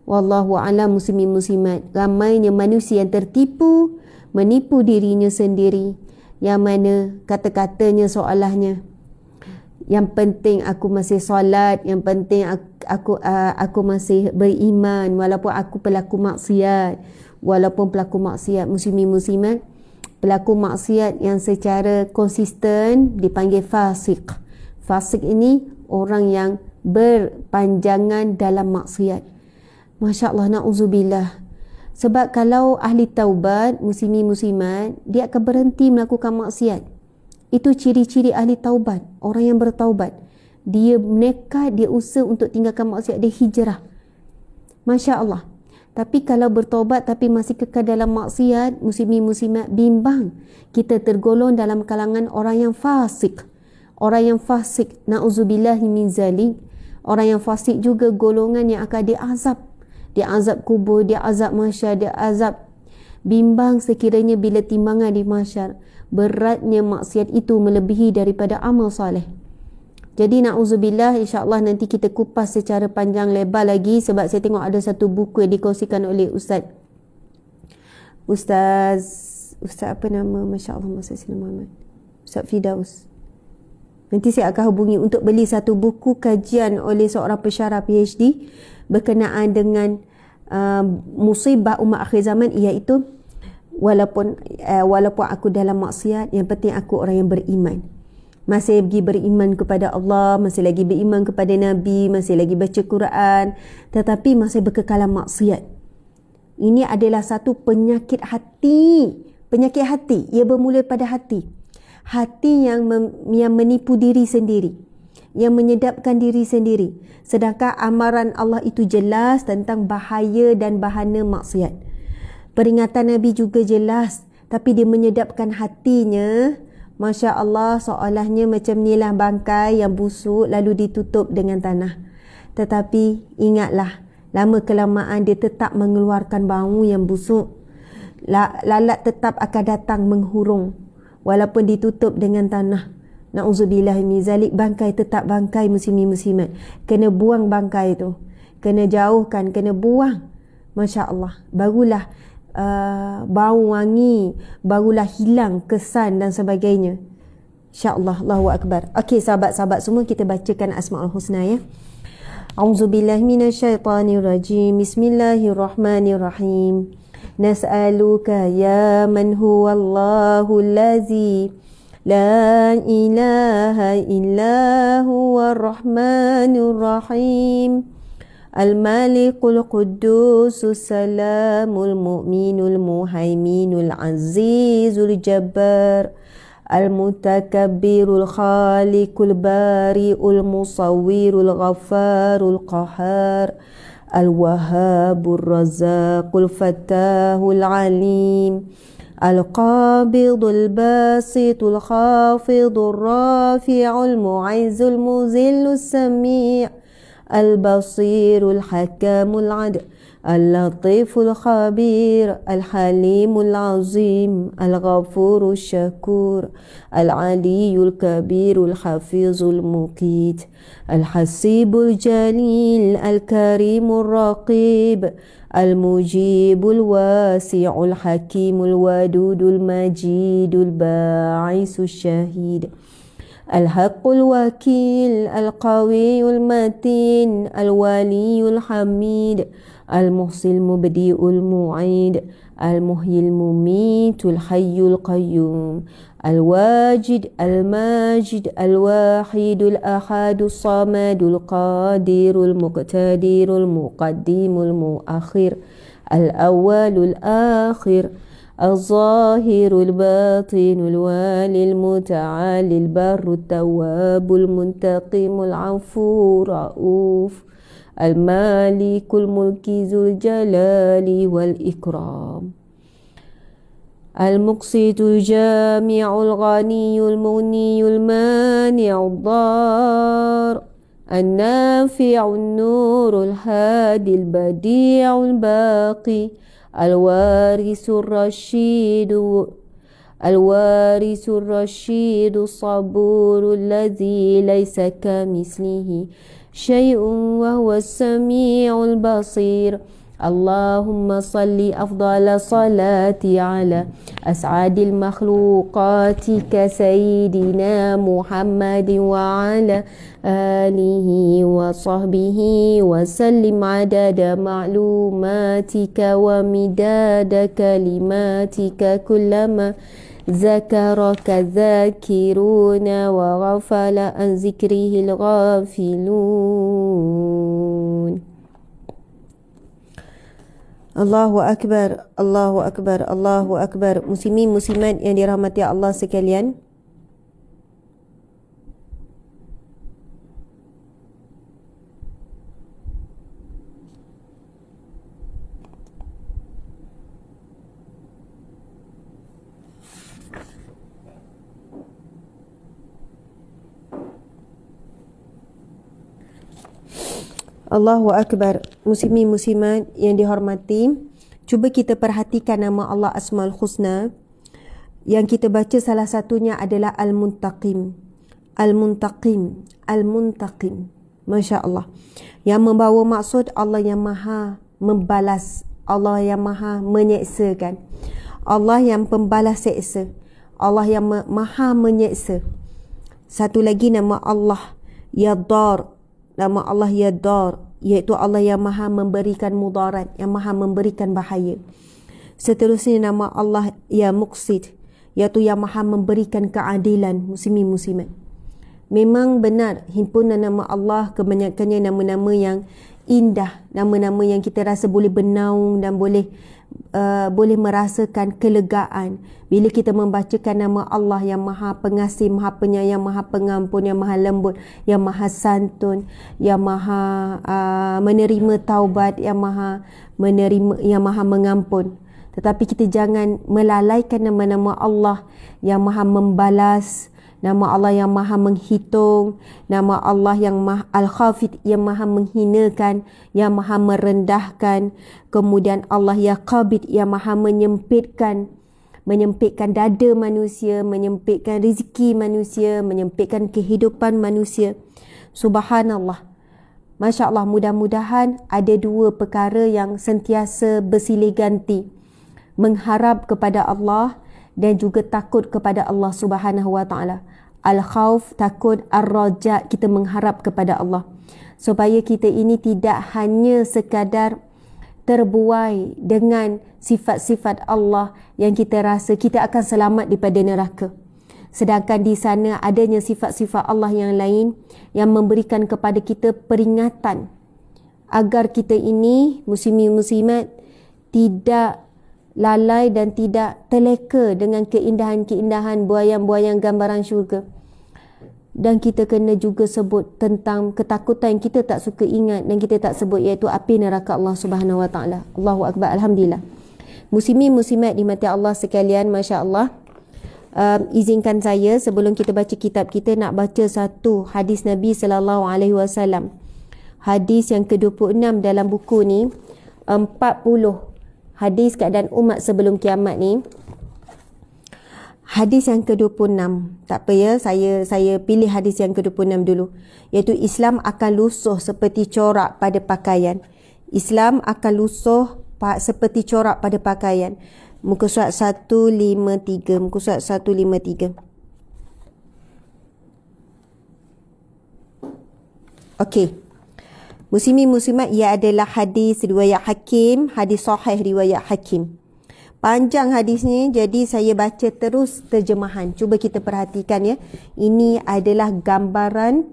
Wallahu a'lam muslimin muslimat. Ramainya manusia yang tertipu, menipu dirinya sendiri, yang mana kata-katanya seolahnya, yang penting aku masih solat, yang penting aku masih beriman walaupun aku pelaku maksiat. Walaupun pelaku maksiat, muslimin muslimat, pelaku maksiat yang secara konsisten dipanggil fasik. Fasik ini orang yang berpanjangan dalam maksiat. Masya Allah, na'udzubillah. Sebab kalau ahli taubat, muslimin muslimat, dia akan berhenti melakukan maksiat. Itu ciri-ciri ahli taubat, orang yang bertaubat. Dia nekat, dia usaha untuk tinggalkan maksiat, dia hijrah. Masya Allah. Tapi kalau bertaubat tapi masih kekal dalam maksiat, muslimin muslimat, bimbang. Kita tergolong dalam kalangan orang yang fasik. Orang yang fasik, na'udzubillahi min zalik. Orang yang fasik juga golongan yang akan diazab. Dia azab kubur, dia azab mahsyar, dia azab. Bimbang sekiranya bila timbangan di mahsyar, beratnya maksiat itu melebihi daripada amal soleh. Jadi na'udzubillah, insya-Allah nanti kita kupas secara panjang lebar lagi, sebab saya tengok ada satu buku yang dikongsikan oleh Ustaz apa nama, Masya-Allah, masa Sina Muhammad, Ustaz Fidaus. Nanti saya akan hubungi untuk beli satu buku kajian oleh seorang pensyarah PhD berkenaan dengan musibah umat akhir zaman, iaitu walaupun aku dalam maksiat, yang penting aku orang yang beriman. Masih lagi beriman kepada Allah, masih lagi beriman kepada Nabi, masih lagi baca Quran, tetapi masih berkekalan maksiat. Ini adalah satu penyakit hati. Penyakit hati, ia bermula pada hati. Hati yang menipu diri sendiri, yang menyedapkan diri sendiri. Sedangkan amaran Allah itu jelas tentang bahaya dan bahana maksiat. Peringatan Nabi juga jelas, tapi dia menyedapkan hatinya. Masya Allah, seolahnya macam inilah bangkai yang busuk lalu ditutup dengan tanah. Tetapi ingatlah, lama kelamaan dia tetap mengeluarkan bau yang busuk. Lalat tetap akan datang menghurung walaupun ditutup dengan tanah. Na'udzubillah min zalik, bangkai tetap bangkai, muslimin muslimat. Kena buang bangkai itu, kena jauhkan, kena buang. Masya Allah, barulah bau wangi, barulah hilang kesan dan sebagainya. InsyaAllah, Allahu Akbar. Okey sahabat-sahabat semua, kita bacakan Asma'ul Husna ya. A'udzubillahi minasyaitanirrajim. Bismillahirrahmanirrahim. Nas'aluka ya man huwallahu allazi la ilaha illa huwa rahmanur rahim. Al-Malikul Qudusus Salamul Mu'minul Muhaiminul Azizul Jabbar Al-Mutakabbirul Khaliqul Bari'ul Musawwirul Ghafarul Qahar Al-Wahhabur Razzaqul Fattahul Alim Al-Qabidul Basitul Khafidul Rafi'ul Mu'izzul Muzillus Sami' البصير الحكام العدل اللطيف الخبير الحليم العظيم الغفور الشكور العلي الكبير الحفيظ المقيت الحسيب الجليل الكريم الرقيب المجيب الواسع الحكيم الودود المجيد الباعث الشهيد الحق الوكيل القوي المتين الولي الحميد المحصي المبدئ المعيد المحيي المميت الحي القيوم الواجد الماجد الواحد الأحد الصمد القادر المقتدر المقدم المؤخر الأول الآخر الظاهر الباطن الوالي المتعالي البر التواب المنتقم العفو الرؤوف المالك الملك ذو الجلال والإكرام المقسط الجامع الغني المغني المانع الضار النافع النور الهادي البديع الباقي الوارث الرشيد الصبور الذي ليس كمثله شيء وهو السميع البصير اللهم صل أفضل صلاة على أسعد المخلوقات كسيدنا محمد وعلى آله وصحبه وسلم عدد معلوماتك ومداد كلماتك كلما ذكرك الذاكرون وغفل عن ذكره الغافلون. Allahu Akbar, Allahu Akbar, Allahu Akbar. Muslimin muslimat yang dirahmati Allah sekalian, Allahu Akbar. Muslimin muslimat yang dihormati, cuba kita perhatikan nama Allah Asmaul Husna. Yang kita baca salah satunya adalah Al-Muntaqim. Al-Muntaqim, Al-Muntaqim. Masya Allah. Yang membawa maksud Allah yang maha membalas, Allah yang maha menyeksakan, Allah yang pembalas seksa, Allah yang maha menyeksa. Satu lagi nama Allah Ya-Dar. Nama Allah Ya-Dar, iaitu Allah yang maha memberikan mudarat, yang maha memberikan bahaya. Seterusnya nama Allah Ya-Muqsid, iaitu yang maha memberikan keadilan. Muslimin muslimat, memang benar himpunan nama Allah kebanyakannya nama-nama yang indah, nama-nama yang kita rasa boleh bernaung dan boleh merasakan kelegaan bila kita membacakan nama Allah yang maha pengasih, maha penyayang, maha pengampun, yang maha lembut, yang maha santun, yang maha menerima taubat, yang maha menerima, yang maha mengampun. Tetapi kita jangan melalaikan nama-nama Allah yang maha membalas, nama Allah yang maha menghitung, nama Allah yang maha Al-Khafid, yang maha menghinakan, yang maha merendahkan. Kemudian Allah Ya Qabid, yang maha menyempitkan dada manusia, menyempitkan rezeki manusia, menyempitkan kehidupan manusia. Subhanallah. Masya Allah, mudah-mudahan ada dua perkara yang sentiasa bersilih ganti. Mengharap kepada Allah dan juga takut kepada Allah Subhanahu wa taala. Al-khauf, takut, ar-raja, kita mengharap kepada Allah. Supaya kita ini tidak hanya sekadar terbuai dengan sifat-sifat Allah yang kita rasa kita akan selamat daripada neraka. Sedangkan di sana adanya sifat-sifat Allah yang lain yang memberikan kepada kita peringatan agar kita ini muslimin muslimat tidak lalai dan tidak terleka dengan keindahan-keindahan buayan-buayan gambaran syurga. Dan kita kena juga sebut tentang ketakutan yang kita tak suka ingat dan kita tak sebut, iaitu api neraka Allah Subhanahu wa taala. Allahu Akbar. Alhamdulillah. Muslimin muslimat dimati Allah sekalian, masya-Allah. Izinkan saya sebelum kita baca kitab kita nak baca satu hadis Nabi sallallahu alaihi wasallam. Hadis yang ke-26 dalam buku ni, 40 hadis keadaan umat sebelum kiamat ni. Hadis yang ke-26. Tak apa ya, saya pilih hadis yang ke-26 dulu. Iaitu Islam akan lusuh seperti corak pada pakaian. Islam akan lusuh seperti corak pada pakaian. Muka surat 153. Muka surat 153. Okey. Muslimin muslimat, ia adalah hadis riwayat Hakim, hadis sahih riwayat Hakim. Panjang hadis ni, jadi saya baca terus terjemahan. Cuba kita perhatikan ya. Ini adalah gambaran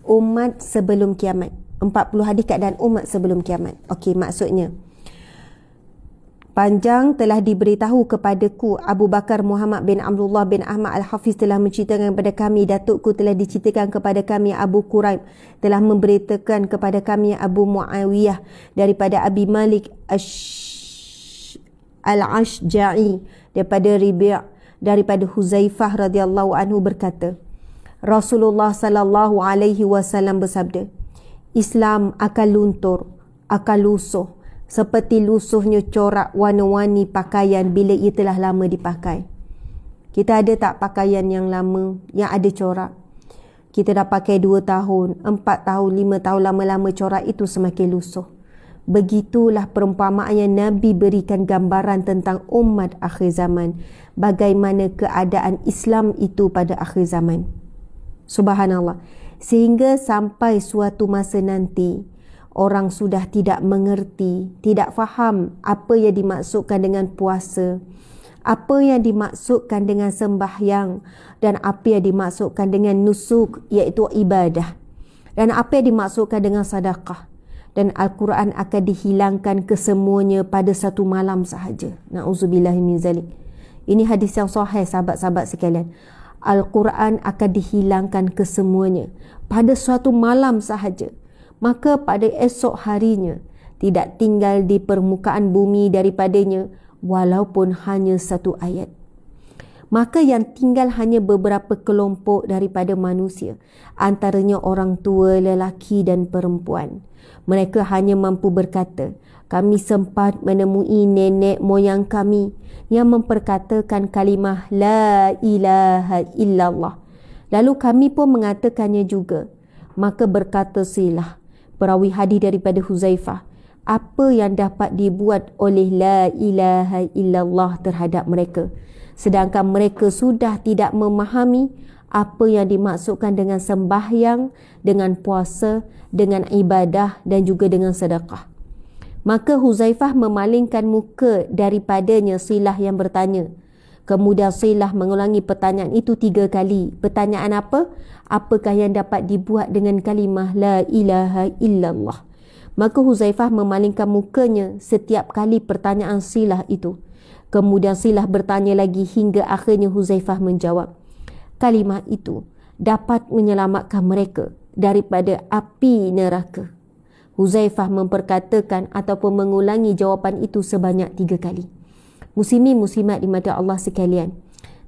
umat sebelum kiamat. 40 hadis keadaan umat sebelum kiamat. Okey, maksudnya panjang telah diberitahu kepadaku, Abu Bakar Muhammad bin Abdullah bin Ahmad Al-Hafiz telah menceritakan kepada kami, datukku telah diceritakan kepada kami, Abu Quraib telah memberitakan kepada kami, Abu Muawiyah daripada Abi Malik Al-Ashja'i daripada Ribi' daripada Huzaifah radhiyallahu anhu berkata, Rasulullah sallallahu alaihi wasallam bersabda, Islam akan luntur, akan lusuh seperti lusuhnya corak warna-warni pakaian bila ia telah lama dipakai. Kita ada tak pakaian yang lama, yang ada corak? Kita dah pakai 2 tahun, 4 tahun, 5 tahun, lama-lama corak itu semakin lusuh. Begitulah perumpamaan yang Nabi berikan gambaran tentang umat akhir zaman. Bagaimana keadaan Islam itu pada akhir zaman. Subhanallah. Sehingga sampai suatu masa nanti, orang sudah tidak mengerti, tidak faham apa yang dimaksudkan dengan puasa, apa yang dimaksudkan dengan sembahyang, dan apa yang dimaksudkan dengan nusuk, iaitu ibadah, dan apa yang dimaksudkan dengan sedekah. Dan Al-Quran akan dihilangkan kesemuanya pada satu malam sahaja. Na'udzubillah min zalik. Ini hadis yang sahih, sahabat-sahabat sekalian. Al-Quran akan dihilangkan kesemuanya pada suatu malam sahaja. Maka pada esok harinya tidak tinggal di permukaan bumi daripadanya walaupun hanya 1 ayat. Maka yang tinggal hanya beberapa kelompok daripada manusia, antaranya orang tua, lelaki dan perempuan. Mereka hanya mampu berkata, kami sempat menemui nenek moyang kami yang memperkatakan kalimah La ilaha illallah. Lalu kami pun mengatakannya juga. Maka berkata silah perawi hadis daripada Huzaifah, apa yang dapat dibuat oleh La ilaha illallah terhadap mereka, sedangkan mereka sudah tidak memahami apa yang dimaksudkan dengan sembahyang, dengan puasa, dengan ibadah dan juga dengan sedekah. Maka Huzaifah memalingkan muka daripadanya Silah yang bertanya. Kemudian Silah mengulangi pertanyaan itu 3 kali. Pertanyaan apa? Apakah yang dapat dibuat dengan kalimah La ilaha illallah? Maka Huzaifah memalingkan mukanya setiap kali pertanyaan Silah itu. Kemudian Silah bertanya lagi hingga akhirnya Huzaifah menjawab, kalimah itu dapat menyelamatkan mereka daripada api neraka. Huzaifah memperkatakan ataupun mengulangi jawapan itu sebanyak 3 kali. Muslimin muslimat di mata Allah sekalian,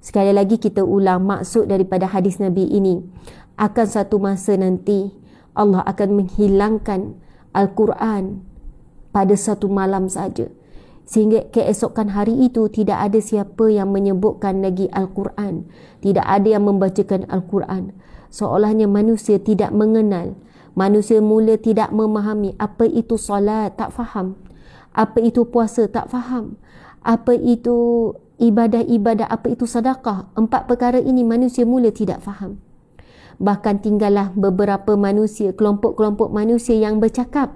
sekali lagi kita ulang maksud daripada hadis Nabi ini. Akan satu masa nanti Allah akan menghilangkan Al-Quran pada satu malam saja, sehingga keesokan hari itu tidak ada siapa yang menyebutkan lagi Al-Quran, tidak ada yang membacakan Al-Quran. Seolahnya manusia tidak mengenal, manusia mula tidak memahami apa itu solat, tak faham. Apa itu puasa, tak faham. Apa itu ibadah-ibadah, apa itu sedekah. 4 perkara ini manusia mula tidak faham. Bahkan tinggallah beberapa manusia, kelompok-kelompok manusia yang bercakap,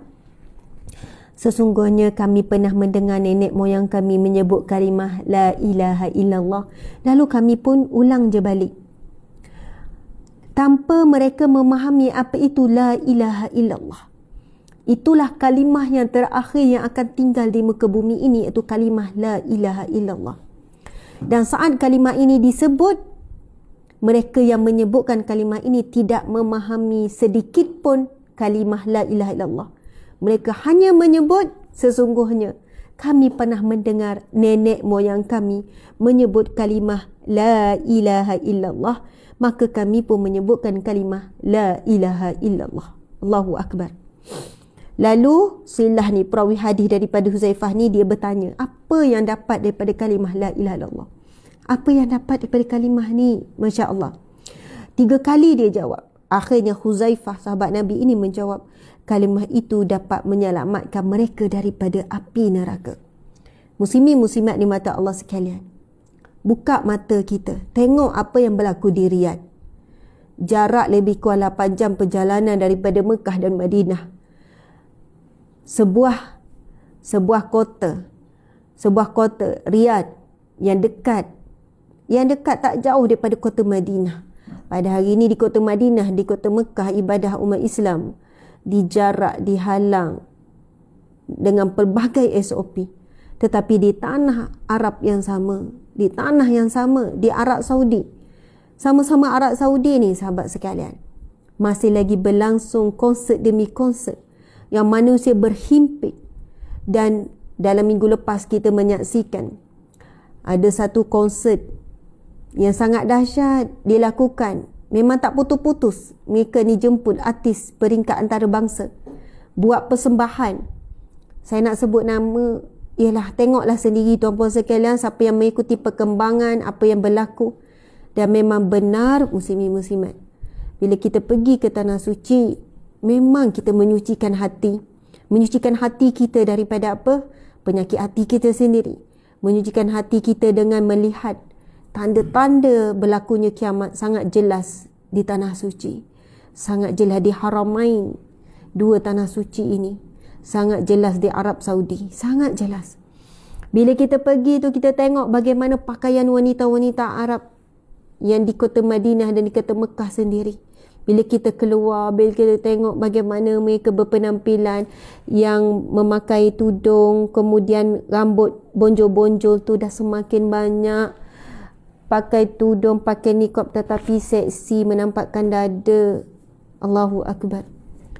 sesungguhnya kami pernah mendengar nenek moyang kami menyebut kalimah La ilaha illallah. Lalu kami pun ulang je balik. Tanpa mereka memahami apa itu La ilaha illallah. Itulah kalimah yang terakhir yang akan tinggal di muka bumi ini, iaitu kalimah La ilaha illallah. Dan saat kalimah ini disebut, mereka yang menyebutkan kalimah ini tidak memahami sedikit pun kalimah La ilaha illallah. Mereka hanya menyebut, sesungguhnya kami pernah mendengar nenek moyang kami menyebut kalimah La ilaha illallah, maka kami pun menyebutkan kalimah La ilaha illallah. Allahu Akbar. Lalu Silah ni, perawi hadis daripada Huzaifah ni, dia bertanya, apa yang dapat daripada kalimah La ilaha illallah? Apa yang dapat daripada kalimah ni? Masya Allah. 3 kali dia jawab. Akhirnya Huzaifah, sahabat Nabi ini, menjawab, kalimah itu dapat menyelamatkan mereka daripada api neraka. Muslimin muslimat di mata Allah sekalian, buka mata kita, tengok apa yang berlaku di Riyadh. jarak lebih kurang 8 jam perjalanan daripada Mekah dan Madinah. Sebuah kota Riyadh yang dekat tak jauh daripada kota Madinah. Pada hari ini di kota Madinah, di kota Mekah, ibadah umat Islam dijarak, dihalang dengan pelbagai SOP. Tetapi di tanah Arab yang sama, di tanah yang sama, di Arab Saudi, sama-sama Arab Saudi ni sahabat sekalian, masih lagi berlangsung konsert demi konsert yang manusia berhimpit. Dan dalam minggu lepas kita menyaksikan ada satu konsert yang sangat dahsyat dilakukan. Memang tak putus-putus. Mereka ni jemput artis peringkat antarabangsa buat persembahan. Saya nak sebut nama, ialah tengoklah sendiri tuan-puan sekalian siapa yang mengikuti perkembangan apa yang berlaku. Dan memang benar muslimin-muslimat, bila kita pergi ke tanah suci, memang kita menyucikan hati kita daripada apa? Penyakit hati kita sendiri. Menyucikan hati kita dengan melihat tanda-tanda berlakunya kiamat sangat jelas di tanah suci, sangat jelas di Haramain, dua tanah suci ini, sangat jelas di Arab Saudi, sangat jelas. Bila kita pergi tu, kita tengok bagaimana pakaian wanita-wanita Arab yang di kota Madinah dan di kota Mekah sendiri. Bila kita keluar, bila kita tengok bagaimana mereka berpenampilan yang memakai tudung, kemudian rambut bonjol-bonjol tu dah semakin banyak, pakai tudung, pakai niqab tetapi seksi, menampakkan dada. Allahu Akbar.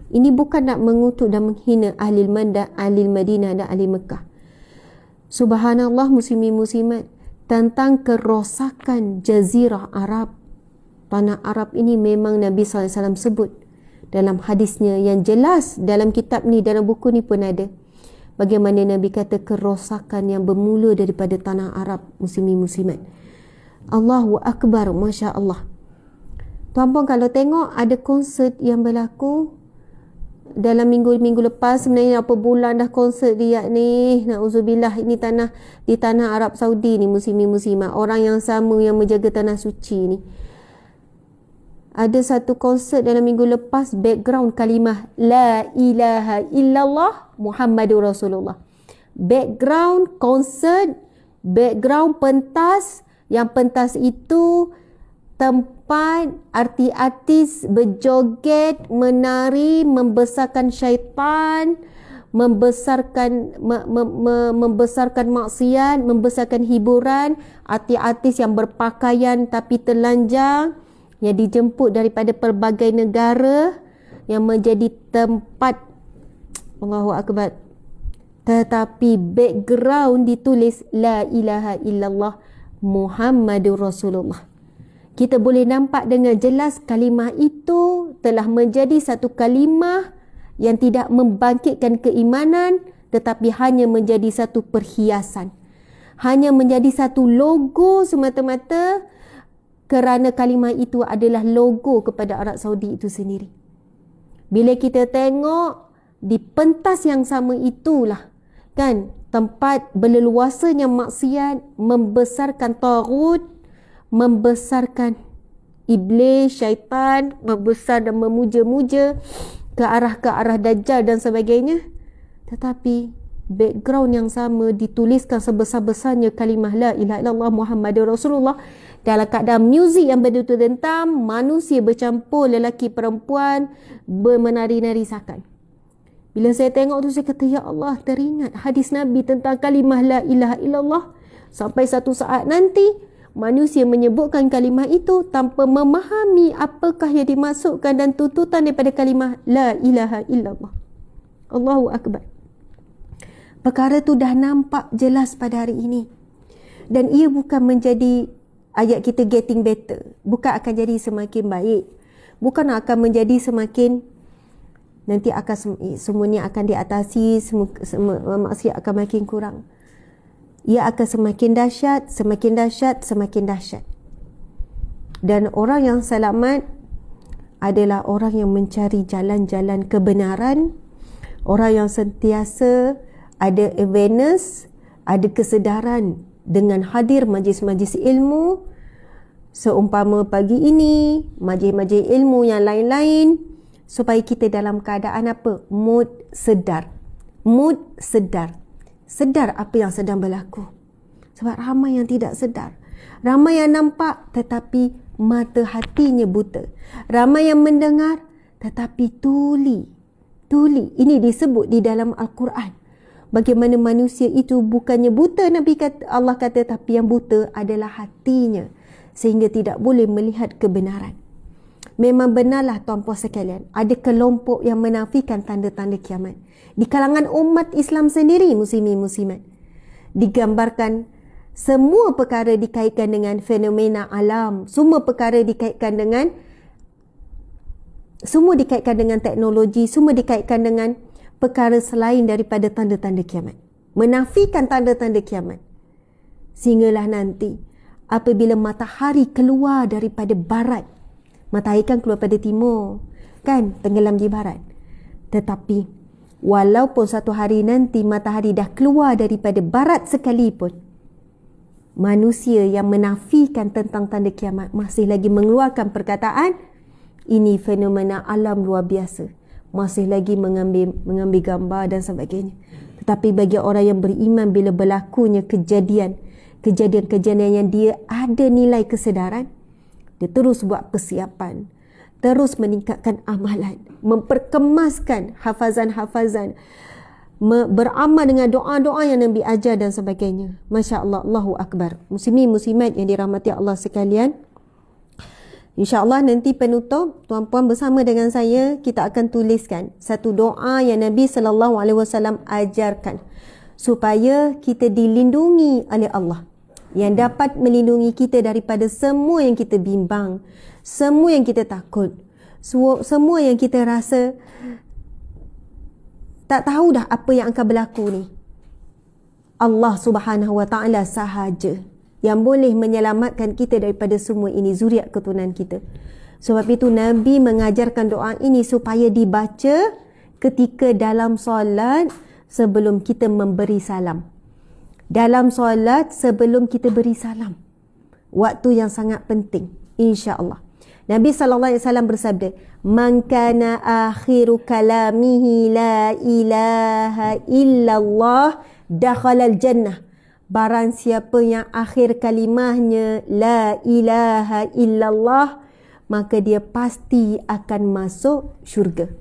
Ini bukan nak mengutuk dan menghina ahli Madinah dan ahli Mekah. Subhanallah muslimin-muslimat, tentang kerosakan jazirah Arab, tanah Arab ini memang Nabi SAW sebut dalam hadisnya yang jelas dalam kitab ni, dalam buku ni pun ada. Bagaimana Nabi kata kerosakan yang bermula daripada tanah Arab, muslimin-muslimat. Allahu Akbar, Masya Allah. Tuan-puan kalau tengok ada konsert yang berlaku dalam minggu-minggu lepas, sebenarnya apa bulan dah konsert Riyadh ni, na'udzubillah, ini di tanah Arab Saudi ni, muslimin-muslimat, orang yang sama yang menjaga tanah suci ni. Ada satu konsert dalam minggu lepas, background kalimah La ilaha illallah Muhammadur Rasulullah. Background konsert, background pentas, yang pentas itu tempat artis berjoget, menari, membesarkan syaitan, membesarkan maksiat, membesarkan hiburan, artis-artis yang berpakaian tapi telanjang, yang dijemput daripada pelbagai negara, yang menjadi tempat Allahu Akbar. Tetapi background ditulis La ilaha illallah Muhammadur Rasulullah. Kita boleh nampak dengan jelas kalimah itu telah menjadi satu kalimah yang tidak membangkitkan keimanan, tetapi hanya menjadi satu perhiasan, hanya menjadi satu logo semata-mata, kerana kalimah itu adalah logo kepada Arab Saudi itu sendiri. Bila kita tengok di pentas yang sama itulah kan, tempat berleluasanya maksiat, membesarkan taghut, membesarkan iblis, syaitan, membesar dan memuja-muja ke arah Dajjal dan sebagainya. Tetapi background yang sama dituliskan sebesar-besarnya kalimah La ilaha illallah Muhammadur Rasulullah, dalam keadaan muzik yang begitu dentam, manusia bercampur lelaki perempuan bermenari-nari sakan. Bila saya tengok tu, saya kata ya Allah, teringat hadis Nabi tentang kalimah La ilaha illallah. Sampai satu saat nanti manusia menyebutkan kalimah itu tanpa memahami apakah yang dimaksudkan dan tuntutan daripada kalimah La ilaha illallah. Allahu Akbar. Perkara tu dah nampak jelas pada hari ini. Dan ia bukan menjadi ayat kita getting better. Bukan akan jadi semakin baik. Bukan akan menjadi semakin nanti akan semuanya akan diatasi, maksiat akan makin kurang. Ia akan semakin dahsyat, semakin dahsyat, semakin dahsyat. Dan orang yang selamat adalah orang yang mencari jalan-jalan kebenaran, orang yang sentiasa ada awareness, ada kesedaran dengan hadir majlis-majlis ilmu, Seumpama pagi ini, majlis-majlis ilmu yang lain-lain, supaya kita dalam keadaan apa? Mood sedar. Mood sedar. Sedar apa yang sedang berlaku. Sebab ramai yang tidak sedar. Ramai yang nampak tetapi mata hatinya buta. Ramai yang mendengar tetapi tuli. Tuli. Ini disebut di dalam Al-Quran. Bagaimana manusia itu bukannya buta, Allah kata, tapi yang buta adalah hatinya. Sehingga tidak boleh melihat kebenaran. Memang benarlah tuan-puan sekalian, ada kelompok yang menafikan tanda-tanda kiamat. Di kalangan umat Islam sendiri, muslimin-muslimat, digambarkan semua perkara dikaitkan dengan fenomena alam, semua dikaitkan dengan teknologi, semua dikaitkan dengan perkara selain daripada tanda-tanda kiamat. Menafikan tanda-tanda kiamat. Sehinggalah nanti apabila matahari keluar daripada barat, matahari kan keluar pada timur, kan, tenggelam di barat. Tetapi walaupun satu hari nanti matahari dah keluar daripada barat sekalipun, manusia yang menafikan tentang tanda kiamat masih lagi mengeluarkan perkataan, ini fenomena alam luar biasa. Masih lagi mengambil gambar dan sebagainya. Tetapi bagi orang yang beriman, bila berlakunya kejadian yang dia ada nilai kesedaran, dia terus buat persiapan, terus meningkatkan amalan, memperkemaskan hafazan-hafazan, beramal dengan doa-doa yang Nabi ajar dan sebagainya. Masya Allah, Allahu Akbar. Muslimin muslimat yang dirahmati Allah sekalian, InsyaAllah nanti penutup, tuan-puan bersama dengan saya, kita akan tuliskan satu doa yang Nabi SAW ajarkan supaya kita dilindungi oleh Allah, yang dapat melindungi kita daripada semua yang kita bimbang, semua yang kita takut, semua yang kita rasa tak tahu dah apa yang akan berlaku ni. Allah Subhanahu Wa Taala sahaja yang boleh menyelamatkan kita daripada semua ini, zuriat keturunan kita. Sebab itu Nabi mengajarkan doa ini supaya dibaca ketika dalam solat sebelum kita memberi salam. Dalam solat sebelum kita beri salam. Waktu yang sangat penting, insya-Allah. Nabi SAW bersabda, "Man kana akhiru kalamihi la ilaha illallah dakhala al-jannah." Barang siapa yang akhir kalimahnya la ilaha illallah, maka dia pasti akan masuk syurga.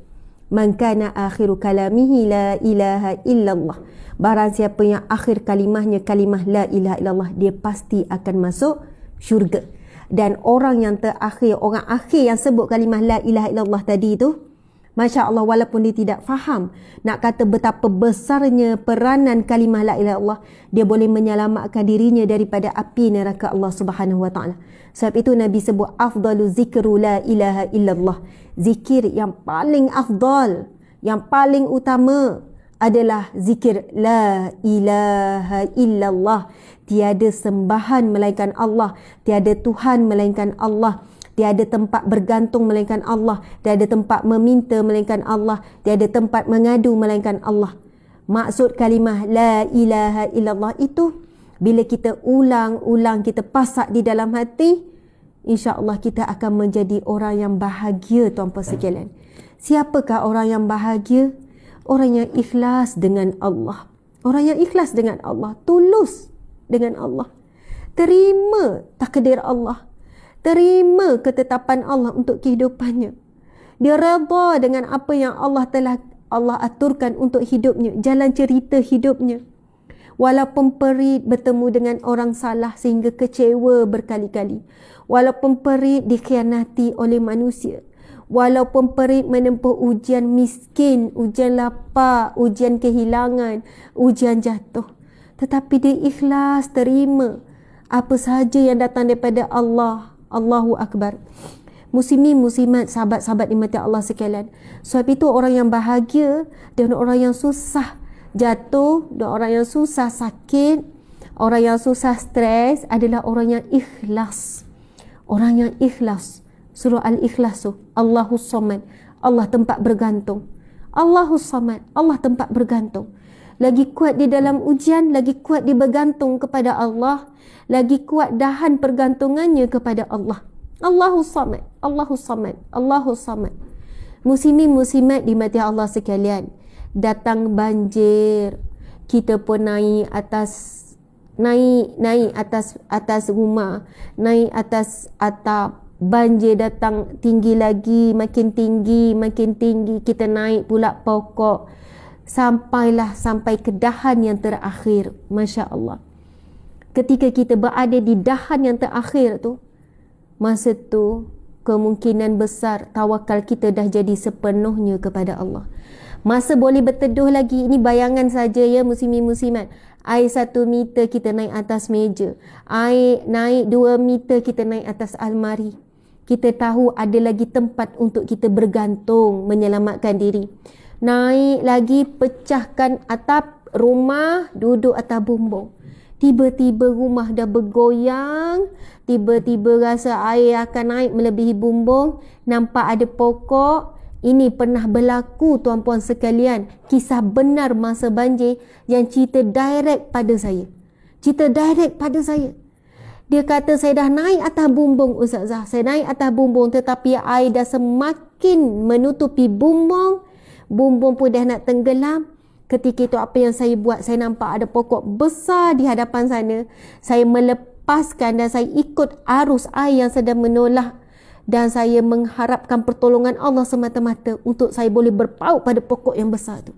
Man kana akhiru kalamihi la ilaha illallah. Barang siapa yang akhir kalimahnya kalimah la ilaha illallah, dia pasti akan masuk syurga. Dan orang yang terakhir, orang akhir yang sebut kalimah la ilaha illallah tadi itu, Masya Allah, walaupun dia tidak faham nak kata betapa besarnya peranan kalimah la ilaha illallah, dia boleh menyelamatkan dirinya daripada api neraka Allah Subhanahu Wa Taala. Sebab itu Nabi sebut afdalu zikru la ilaha illallah. Zikir yang paling afdal, yang paling utama adalah zikir la ilaha illallah. Tiada sembahan melainkan Allah, tiada Tuhan melainkan Allah, tiada tempat bergantung melainkan Allah, tiada tempat meminta melainkan Allah, tiada tempat mengadu melainkan Allah. Maksud kalimah la ilaha illallah itu, bila kita ulang-ulang, kita pasak di dalam hati, insya-Allah kita akan menjadi orang yang bahagia, tuan-puan sekalian. Siapakah orang yang bahagia? Orang yang ikhlas dengan Allah. Orang yang ikhlas dengan Allah, tulus dengan Allah, terima takdir Allah, terima ketetapan Allah untuk kehidupannya. Dia redha dengan apa yang Allah aturkan untuk hidupnya, jalan cerita hidupnya. Walaupun perit bertemu dengan orang salah sehingga kecewa berkali-kali, walaupun perit dikhianati oleh manusia, walaupun perit menempuh ujian miskin, ujian lapar, ujian kehilangan, ujian jatuh, tetapi dia ikhlas terima apa sahaja yang datang daripada Allah. Allahu Akbar. Muslimin muslimat, sahabat-sahabat dimati Allah sekalian, sebab itu orang yang bahagia dan orang yang susah jatuh, dan orang yang susah sakit, orang yang susah stres adalah orang yang ikhlas. Orang yang ikhlas. Surah Al-Ikhlas tu, Allahus Samad, Allah tempat bergantung. Allahus Samad, Allah tempat bergantung. lagi kuat di dalam ujian, lagi kuat di bergantung kepada Allah, lagi kuat dahan pergantungannya kepada Allah. Allahus Samad, Allahus Samad, Allahus Samad. Muslimin muslimat dimati Allah sekalian, datang banjir, kita pun naik atas rumah, naik atas atap. Banjir datang tinggi lagi, makin tinggi, kita naik pula pokok, sampai ke dahan yang terakhir. Masya Allah, ketika kita berada di dahan yang terakhir tu, masa tu kemungkinan besar tawakal kita dah jadi sepenuhnya kepada Allah. Masa boleh berteduh lagi, ini bayangan saja ya muslimin muslimat. Air 1 meter kita naik atas meja, air naik 2 meter kita naik atas almari. Kita tahu ada lagi tempat untuk kita bergantung, menyelamatkan diri. Naik lagi, pecahkan atap rumah, duduk atas bumbung. Tiba-tiba rumah dah bergoyang, tiba-tiba rasa air akan naik melebihi bumbung, nampak ada pokok. Ini pernah berlaku tuan-puan sekalian, kisah benar masa banjir yang cerita direct pada saya. Dia kata, saya dah naik atas bumbung Ustazah, saya naik atas bumbung, tetapi air dah semakin menutupi bumbung. Bumbung pun dah nak tenggelam. Ketika itu apa yang saya buat? Saya nampak ada pokok besar di hadapan sana. Saya melepaskan dan saya ikut arus air yang sedang menolak. Dan saya mengharapkan pertolongan Allah semata-mata untuk saya boleh berpaut pada pokok yang besar tu.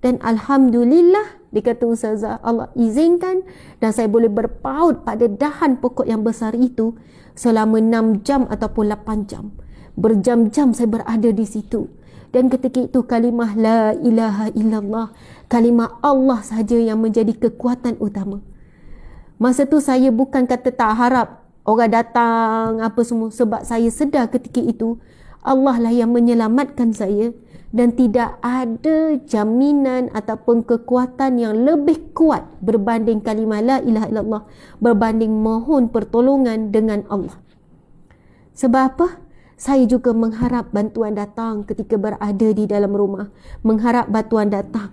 Dan Alhamdulillah, dia kata Ustazah, Allah izinkan dan saya boleh berpaut pada dahan pokok yang besar itu selama 6 jam ataupun 8 jam. Berjam-jam saya berada di situ. Dan ketika itu kalimah la ilaha illallah, kalimah Allah sahaja yang menjadi kekuatan utama. Masa tu saya bukan kata tak harap orang datang apa semua, sebab saya sedar ketika itu Allah lah yang menyelamatkan saya. Dan tidak ada jaminan ataupun kekuatan yang lebih kuat berbanding kalimah la ilaha illallah, berbanding mohon pertolongan dengan Allah. Sebab apa? Saya juga mengharap bantuan datang ketika berada di dalam rumah, mengharap bantuan datang.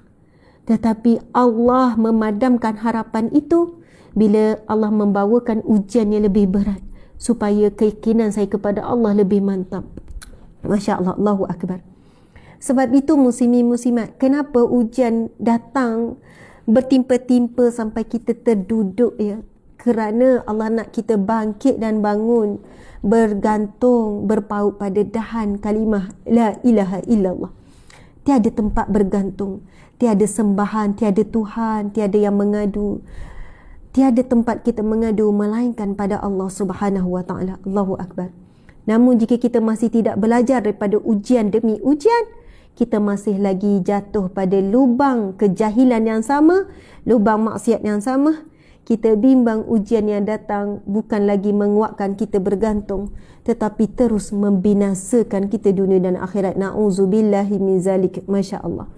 Tetapi Allah memadamkan harapan itu bila Allah membawakan ujian yang lebih berat, supaya keyakinan saya kepada Allah lebih mantap. Masya Allah, Allahu Akbar. Sebab itu muslimin muslimat, kenapa ujian datang bertimpa-timpa sampai kita terduduk ya? Kerana Allah nak kita bangkit dan bangun, bergantung, berpaut pada dahan kalimah la ilaha illallah. Tiada tempat bergantung, tiada sembahan, tiada Tuhan, tiada yang mengadu, tiada tempat kita mengadu melainkan pada Allah Subhanahu wa taala. Allahu Akbar. Namun jika kita masih tidak belajar daripada ujian demi ujian, kita masih lagi jatuh pada lubang kejahilan yang sama, lubang maksiat yang sama. Kita bimbang ujian yang datang bukan lagi menguatkan kita bergantung, tetapi terus membinasakan kita dunia dan akhirat. Na'udzubillahi min zalik. Masya Allah.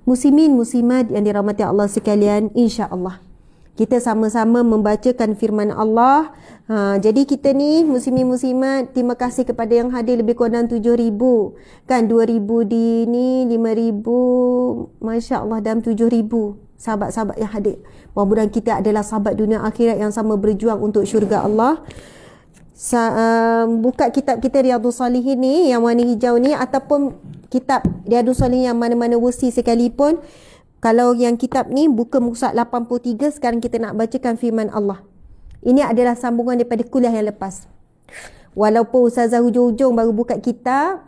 Muslimin muslimat yang dirahmati Allah sekalian, insya-Allah kita sama-sama membacakan firman Allah. Jadi kita ni muslimin muslimat, terima kasih kepada yang hadir lebih kurang 7,000. Kan 2,000 di ni, 5,000, masya-Allah, dalam 7,000 sahabat-sahabat yang hadir. Mudah-mudahan kita adalah sahabat dunia akhirat yang sama berjuang untuk syurga Allah. Buka kitab kita Riyadhus Salihin ni yang warna hijau ni, ataupun kitab Riyadhus Salihin yang mana-mana versi sekalipun. Kalau yang kitab ni buka muka 83, sekarang kita nak bacakan firman Allah. Ini adalah sambungan daripada kuliah yang lepas. Walaupun Ustazah hujung-hujung baru buka kitab,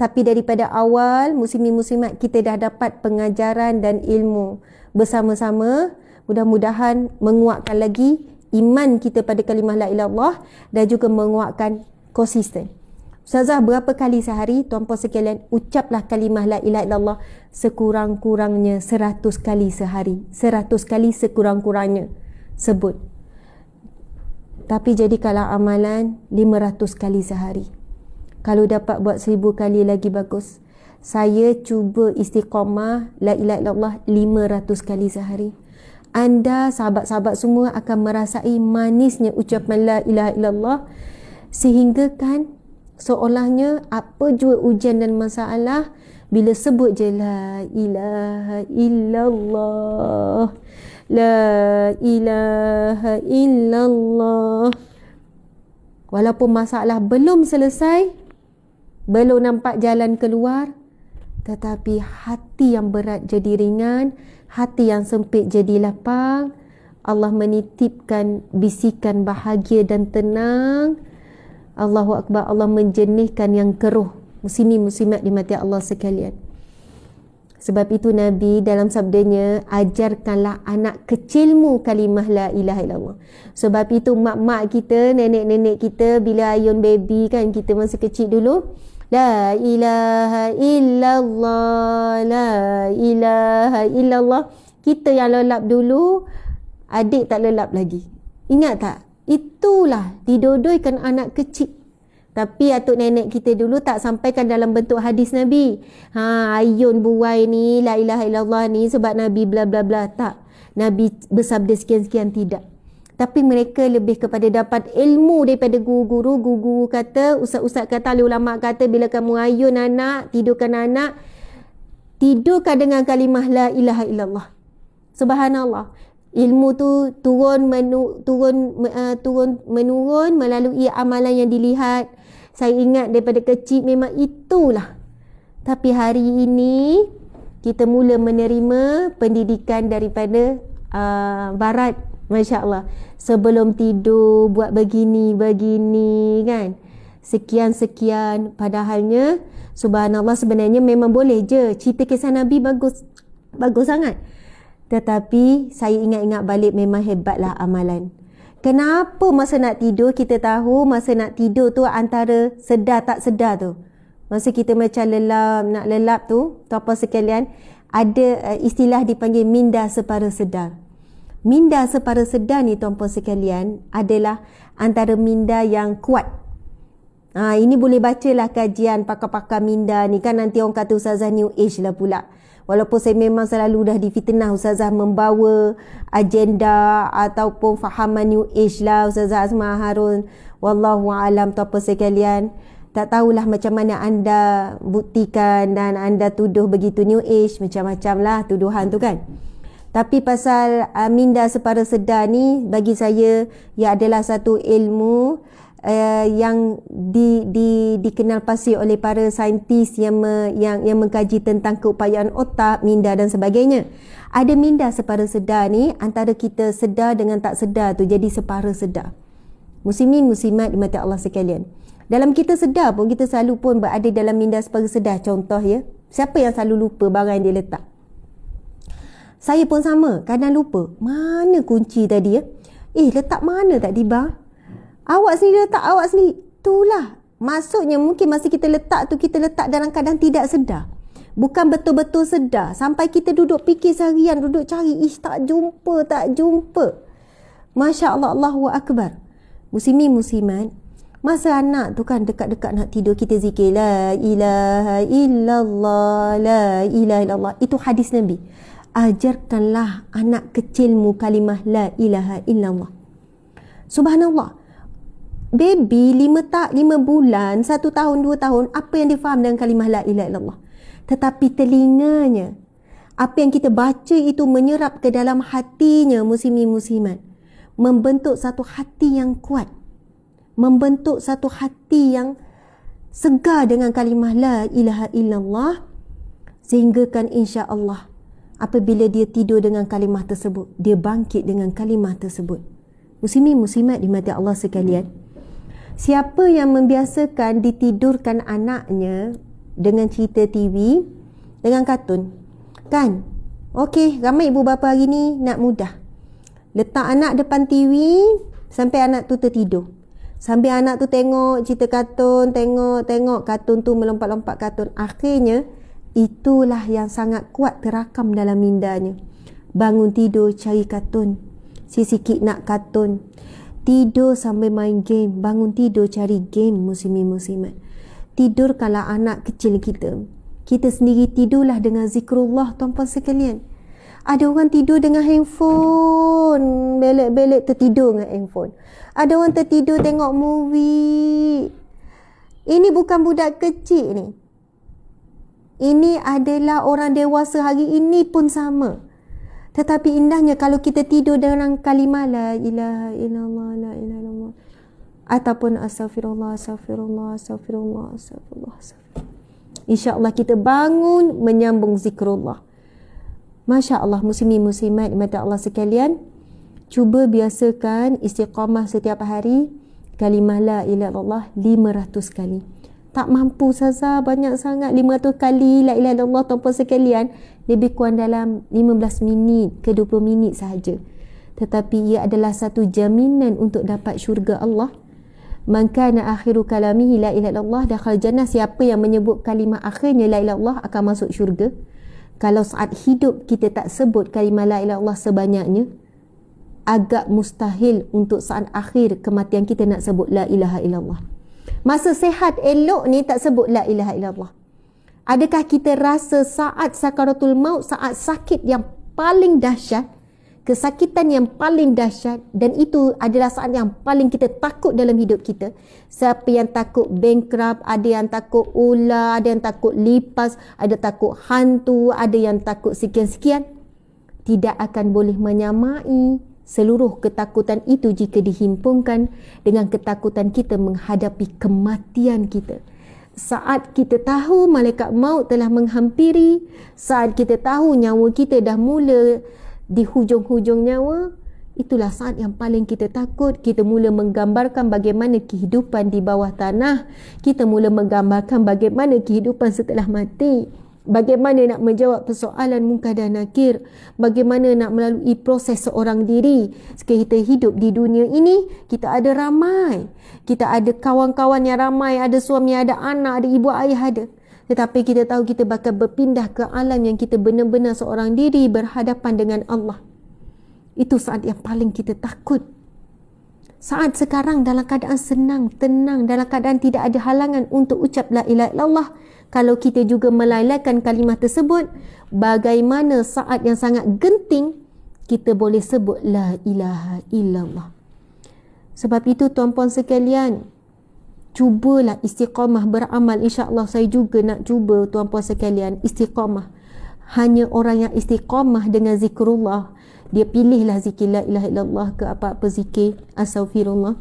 tapi daripada awal muslimin muslimat kita dah dapat pengajaran dan ilmu bersama-sama. Mudah-mudahan menguatkan lagi iman kita pada kalimah la ilaha illallah dan juga menguatkan konsisten. Ustazah, berapa kali sehari tuan-puan sekalian ucaplah kalimah la ilaha illallah sekurang-kurangnya 100 kali sehari. 100 kali sekurang-kurangnya sebut. Tapi jadikanlah amalan 500 kali sehari. Kalau dapat buat 1000 kali lagi bagus. Saya cuba istiqamah la ilaha illallah 500 kali sehari. Anda sahabat-sahabat semua akan merasai manisnya ucapan la ilaha illallah, sehingga kan seolahnya apa jua ujian dan masalah, Bila sebut je la ilaha illallah, la ilaha illallah, walaupun masalah belum selesai, belum nampak jalan keluar, tetapi hati yang berat jadi ringan, hati yang sempit jadi lapang. Allah menitipkan bisikan bahagia dan tenang. Allahu Akbar. Allah menjernihkan yang keruh. Muslimin muslimat dimati Allah sekalian. Sebab itu Nabi dalam sabdanya, ajarkanlah anak kecilmu kalimah la ilaha illallah. Sebab itu mak-mak kita, nenek-nenek kita, bila ayun baby kan, kita masih kecil dulu, la ilaha illallah, la ilaha illallah. Kita yang lelap dulu, adik tak lelap lagi. Ingat tak? Itulah didodoikan anak kecil. Tapi atuk nenek kita dulu tak sampaikan dalam bentuk hadis Nabi. Ayun buai ni, la ilaha illallah ni sebab Nabi bla bla bla. Tak. Nabi bersabda sekian-sekian, tidak. Tapi mereka lebih kepada dapat ilmu daripada guru-guru. Guru-guru kata, ustaz-ustaz kata, ahli ulama kata, bila kamu ayun anak, tidurkan anak, tidurkan dengan kalimah la ilaha illallah. Subhanallah. Ilmu tu turun menurun melalui amalan yang dilihat. Saya ingat daripada kecil memang itulah. Tapi hari ini kita mula menerima pendidikan daripada barat. Masya Allah. Sebelum tidur buat begini kan. Sekian. Padahalnya subhanallah, sebenarnya memang boleh je. Cerita kisah Nabi bagus sangat. Tetapi saya ingat-ingat balik, memang hebatlah amalan. Kenapa masa nak tidur, kita tahu masa nak tidur tu antara sedar tak sedar tu. Masa kita macam nak lelap tu, apa sekalian, ada istilah dipanggil minda separuh sedar. Minda separuh sedar ni tuan-puan sekalian adalah antara minda yang kuat. Ini boleh bacalah kajian pakar-pakar minda ni kan, nanti orang kata Ustazah New Age lah pula. Walaupun saya memang selalu dah difitnah Ustazah membawa agenda ataupun fahaman New Age lah Ustazah Azma Harun. Wallahu alam tuan-puan sekalian. Tak tahulah macam mana anda buktikan dan anda tuduh begitu New Age, macam-macam lah tuduhan tu kan. Tapi pasal minda separuh sedar ni, bagi saya ia adalah satu ilmu yang dikenal pasti oleh para saintis yang mengkaji tentang keupayaan otak, minda dan sebagainya. Ada minda separuh sedar ni, antara kita sedar dengan tak sedar tu jadi separuh sedar. Muslimin muslimat dimati Allah sekalian. Dalam kita sedar pun, kita selalu pun berada dalam minda separuh sedar. Contoh ya, siapa yang selalu lupa barang yang dia letak? Saya pun sama, kadang lupa. Mana kunci tadi ya? Letak mana tak di bar? Awak sendiri letak awak sendiri. Itulah. Maksudnya mungkin masa kita letak tu, kita letak dalam keadaan tidak sedar. Bukan betul-betul sedar. Sampai kita duduk fikir seharian, duduk cari. Tak jumpa. Masya Allah, Allahu Akbar. Muslimin muslimat, masa anak tu kan dekat-dekat nak tidur, kita zikir la ilaha illallah, la ilaha illallah. Itu hadis Nabi. Ajarkanlah anak kecilmu kalimah la ilaha illallah. Subhanallah. Baby 5 bulan, 1 tahun, 2 tahun, apa yang dia faham dengan kalimah la ilaha illallah? Tetapi telinganya, apa yang kita baca itu menyerap ke dalam hatinya, muslimin muslimat. Membentuk satu hati yang kuat. Membentuk satu hati yang segar dengan kalimah la ilaha illallah. Sehingga kan insya-Allah apabila dia tidur dengan kalimah tersebut, dia bangkit dengan kalimah tersebut. Muslimin muslimat dimati Allah sekalian. Siapa yang membiasakan ditidurkan anaknya dengan cerita TV, dengan kartun, kan? Okey, ramai ibu bapa hari ni nak mudah. Letak anak depan TV sampai anak tu tertidur. Sambil anak tu tengok cerita kartun, tengok kartun tu, melompat-lompat kartun. Akhirnya itulah yang sangat kuat terakam dalam mindanya. Bangun tidur cari kartun, sikit nak kartun. Tidur sambil main game, bangun tidur cari game. Muslimin muslimat, tidurkanlah anak kecil kita. Kita sendiri tidurlah dengan zikrullah tuan-puan sekalian. Ada orang tidur dengan handphone, belek-belek tertidur dengan handphone. Ada orang tertidur tengok movie. Ini bukan budak kecil ni. Ini adalah orang dewasa hari ini pun sama. Tetapi indahnya kalau kita tidur dengan kalimah la ilaha illallah, la ilaha illallah, ataupun astaghfirullah, astaghfirullah, astaghfirullah, astaghfirullah, astaghfirullah. InsyaAllah kita bangun menyambung zikrullah. Masya Allah, muslimin muslimat mata Allah sekalian, cuba biasakan istiqamah setiap hari kalimah la ilaha illallah 500 kali. Tak mampu saza banyak sangat 500 kali la ilaha illallah tuan-puan sekalian, lebih kurang dalam 15 minit ke 20 minit sahaja. Tetapi ia adalah satu jaminan untuk dapat syurga Allah. Man kana akhiru kalamihi la ilaha illallah dakhal jannah. Siapa yang menyebut kalimah akhirnya la ilaha illallah akan masuk syurga. Kalau saat hidup kita tak sebut kalimah la ilaha illallah sebanyaknya, agak mustahil untuk saat akhir kematian kita nak sebut la ilaha illallah. Masa sehat elok ni tak sebut la ilaha illallah. Adakah kita rasa saat sakaratul maut, saat sakit yang paling dahsyat, kesakitan yang paling dahsyat, dan itu adalah saat yang paling kita takut dalam hidup kita. Siapa yang takut bankrupt, ada yang takut ular, ada yang takut lipas, ada takut hantu, ada yang takut sekian-sekian. Tidak akan boleh menyamai seluruh ketakutan itu jika dihimpunkan dengan ketakutan kita menghadapi kematian kita. Saat kita tahu malaikat maut telah menghampiri, saat kita tahu nyawa kita dah mula di hujung-hujung nyawa, itulah saat yang paling kita takut. Kita mula menggambarkan bagaimana kehidupan di bawah tanah. Kita mula menggambarkan bagaimana kehidupan setelah mati. Bagaimana nak menjawab persoalan munkar dan nakir. Bagaimana nak melalui proses seorang diri. Kita hidup di dunia ini, kita ada ramai. Kita ada kawan-kawan yang ramai, ada suami, ada anak, ada ibu ayah, ada. Tetapi kita tahu kita bakal berpindah ke alam yang kita benar-benar seorang diri berhadapan dengan Allah. Itu saat yang paling kita takut. Saat sekarang dalam keadaan senang, tenang, dalam keadaan tidak ada halangan untuk ucap la ilaha illallah. Kalau kita juga melalaikan kalimah tersebut, bagaimana saat yang sangat genting kita boleh sebut la ilaha illallah. Sebab itu tuan-puan sekalian, cubalah istiqamah beramal. InsyaAllah saya juga nak cuba tuan-puan sekalian istiqamah. Hanya orang yang istiqamah dengan zikrullah, dia pilihlah zikir la ilaha illallah ke apa-apa zikir, astaghfirullah.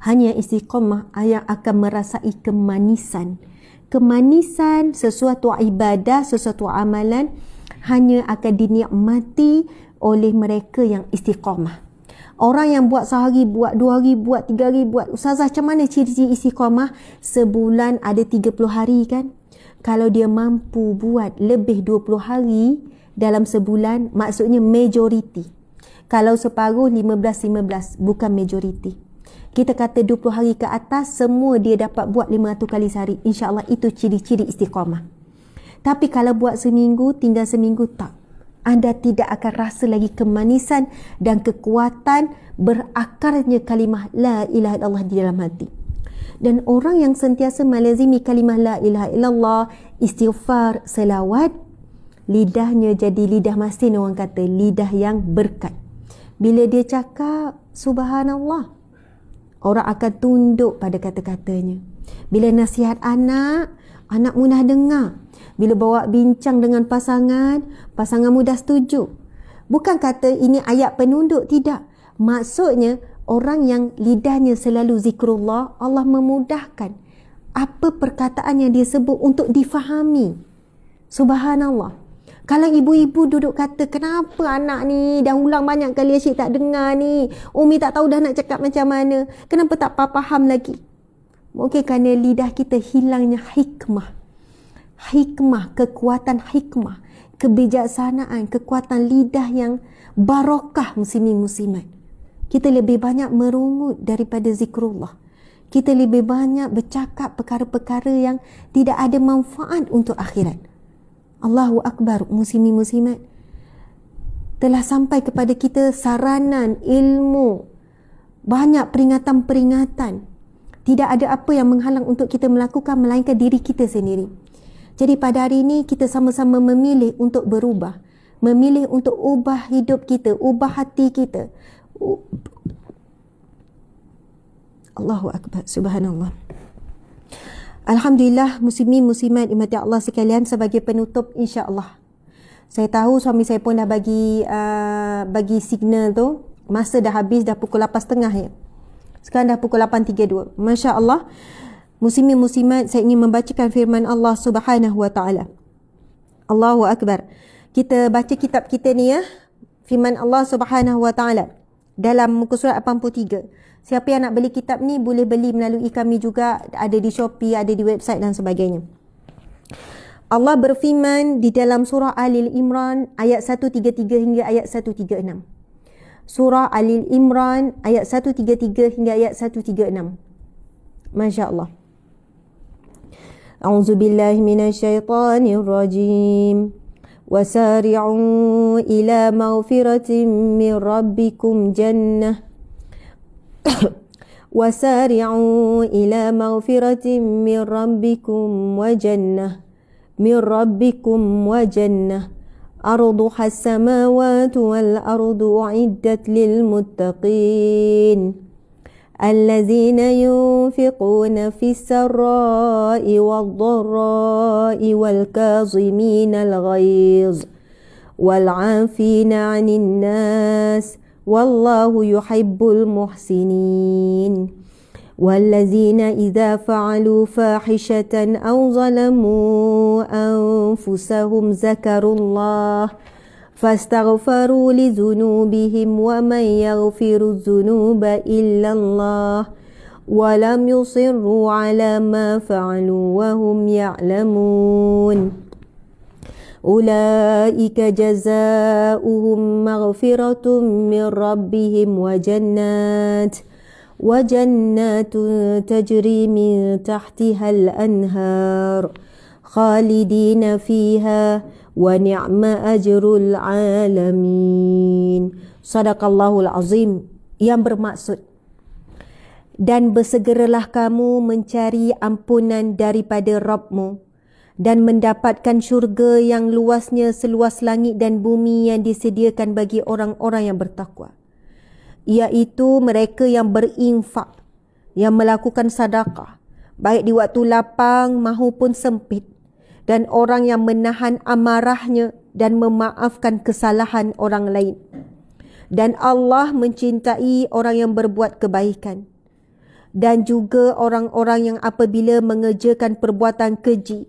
Hanya istiqamah yang akan merasai kemanisan. Kemanisan sesuatu ibadah, sesuatu amalan hanya akan dinikmati oleh mereka yang istiqamah. Orang yang buat sehari, buat 2 hari, buat 3 hari, buat. Ustazah, macam mana ciri-ciri istiqamah? Sebulan ada 30 hari kan? Kalau dia mampu buat lebih 20 hari dalam sebulan, maksudnya majoriti. Kalau separuh 15-15, bukan majoriti. Kita kata 20 hari ke atas, semua dia dapat buat 500 kali sehari. InsyaAllah itu ciri-ciri istiqamah. Tapi kalau buat seminggu, tinggal seminggu, tak. Anda tidak akan rasa lagi kemanisan dan kekuatan berakarnya kalimah la ilaha illallah di dalam hati. Dan orang yang sentiasa melazimi kalimah la ilaha illallah, istighfar, selawat, lidahnya jadi lidah masin, orang kata lidah yang berkat. Bila dia cakap subhanallah, orang akan tunduk pada kata-katanya. Bila nasihat anak, anak mudah dengar. Bila bawa bincang dengan pasangan, pasangan mudah setuju. Bukan kata ini ayat penunduk, tidak. Maksudnya orang yang lidahnya selalu zikrullah, Allah memudahkan apa perkataan yang dia sebut untuk difahami. Subhanallah. Kalau ibu-ibu duduk kata, kenapa anak ni dah ulang banyak kali asyik tak dengar ni, Umi tak tahu dah nak cakap macam mana, kenapa tak faham lagi? Mungkin kerana lidah kita hilangnya hikmah. Hikmah, kekuatan hikmah, kebijaksanaan, kekuatan lidah yang barakah muslimin muslimat. Kita lebih banyak merungut daripada zikrullah. Kita lebih banyak bercakap perkara-perkara yang tidak ada manfaat untuk akhirat. Allahu Akbar, muslimin muslimat. Telah sampai kepada kita saranan ilmu, banyak peringatan-peringatan. Tidak ada apa yang menghalang untuk kita melakukan melainkan diri kita sendiri. Jadi pada hari ini kita sama-sama memilih untuk berubah. Memilih untuk ubah hidup kita, ubah hati kita. Allahu Akbar, subhanallah. Alhamdulillah, muslimin muslimat dimati Allah sekalian, sebagai penutup insya-Allah. Saya tahu suami saya pun dah bagi signal tu, masa dah habis, dah pukul 8.30 ya. Sekarang dah pukul 8.32. Masya-Allah. Muslimin muslimat, saya ingin membacakan firman Allah Subhanahu wa taala. Allahu akbar. Kita baca kitab kita ni ya. Firman Allah Subhanahu wa taala dalam muka surat 83. Siapa yang nak beli kitab ni boleh beli melalui kami juga, ada di Shopee, ada di website dan sebagainya. Allah berfirman di dalam surah Al-Imran ayat 133 hingga ayat 136. Surah Al-Imran ayat 133 hingga ayat 136. Masya-Allah. A'udzubillahi minasyaitonir rajim. Wasari'u ila maghfiratin min rabbikum jannah. وسارعوا إلى مغفرة من ربكم وجنة أرضها السماوات والأرض أعدت للمتقين الذين ينفقون في السراء والضراء والكاظمين الغيظ والعافين عن الناس والله يحب المحسنين والذين إذا فعلوا فاحشة أو ظلموا أنفسهم ذكروا الله فاستغفروا لذنوبهم ومن يغفر الذنوب إلا الله ولم يصروا على ما فعلوا وهم يعلمون أولئك جزاؤهم مغفرة من ربهم وجنات تجري من تحتها الأنهار خالدين فيها ونعم أجر العالمين. Sadaqallahul Azim, yang bermaksud, dan bersegeralah kamu mencari ampunan daripada Rabbmu dan mendapatkan syurga yang luasnya seluas langit dan bumi yang disediakan bagi orang-orang yang bertakwa, iaitu mereka yang berinfak, yang melakukan sedekah baik di waktu lapang maupun sempit, dan orang yang menahan amarahnya dan memaafkan kesalahan orang lain. Dan Allah mencintai orang yang berbuat kebaikan, dan juga orang-orang yang apabila mengerjakan perbuatan keji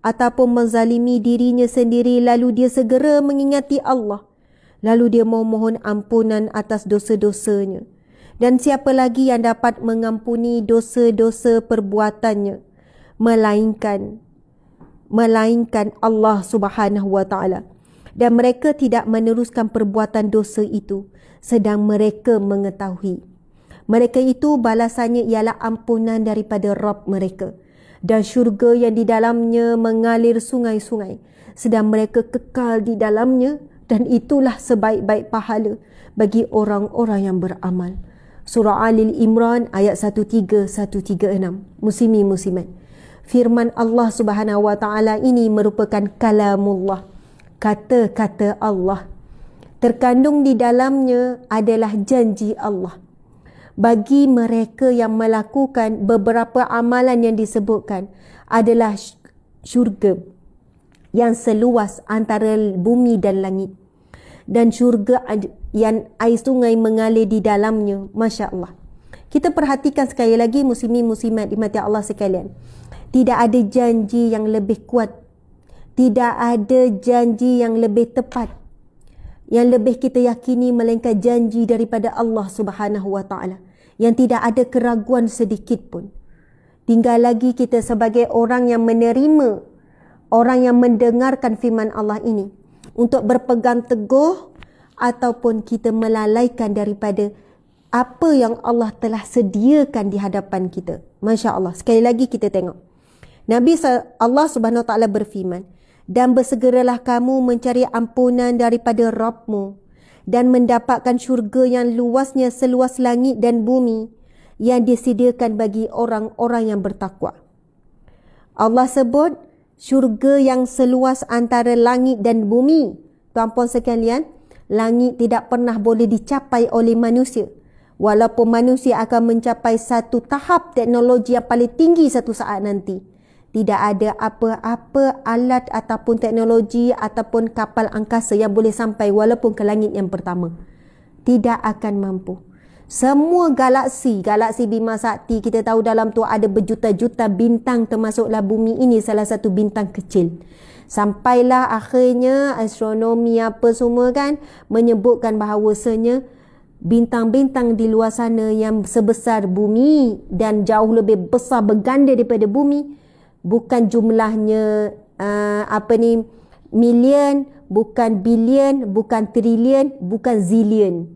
ataupun menzalimi dirinya sendiri, lalu dia segera mengingati Allah, lalu dia memohon ampunan atas dosa-dosanya. Dan siapa lagi yang dapat mengampuni dosa-dosa perbuatannya melainkan Allah Subhanahu wa taala. Dan mereka tidak meneruskan perbuatan dosa itu sedang mereka mengetahui. Mereka itu balasannya ialah ampunan daripada Rabb mereka, dan syurga yang di dalamnya mengalir sungai-sungai, sedang mereka kekal di dalamnya, dan itulah sebaik-baik pahala bagi orang-orang yang beramal. Surah Al-Imran ayat 13136. Muslimin muslimat, firman Allah Subhanahu wa taala ini merupakan kalamullah, kata-kata Allah. Terkandung di dalamnya adalah janji Allah bagi mereka yang melakukan beberapa amalan yang disebutkan, adalah syurga yang seluas antara bumi dan langit, dan syurga yang air sungai mengalir di dalamnya. Masya Allah. Kita perhatikan sekali lagi, muslimin muslimat dimati Allah sekalian, tidak ada janji yang lebih kuat, tidak ada janji yang lebih tepat, yang lebih kita yakini melainkan janji daripada Allah Subhanahu wa taala, yang tidak ada keraguan sedikit pun. Tinggal lagi kita sebagai orang yang menerima, orang yang mendengarkan firman Allah ini, untuk berpegang teguh ataupun kita melalaikan daripada apa yang Allah telah sediakan di hadapan kita. Masya Allah. Sekali lagi kita tengok, Nabi Allah Subhanahu wa taala berfirman, dan bersegeralah kamu mencari ampunan daripada Rabbmu dan mendapatkan syurga yang luasnya seluas langit dan bumi yang disediakan bagi orang-orang yang bertakwa. Allah sebut syurga yang seluas antara langit dan bumi. Tuan-puan sekalian, langit tidak pernah boleh dicapai oleh manusia, walaupun manusia akan mencapai satu tahap teknologi yang paling tinggi satu saat nanti. Tidak ada apa-apa alat ataupun teknologi ataupun kapal angkasa yang boleh sampai walaupun ke langit yang pertama. Tidak akan mampu. Semua galaksi Bima Sakti, kita tahu dalam tu ada berjuta-juta bintang, termasuklah bumi ini salah satu bintang kecil. Sampailah akhirnya astronomi apa semua kan menyebutkan bahawasanya bintang-bintang di luar sana yang sebesar bumi dan jauh lebih besar berganda daripada bumi, bukan jumlahnya million, bukan billion, bukan trillion, bukan zillion,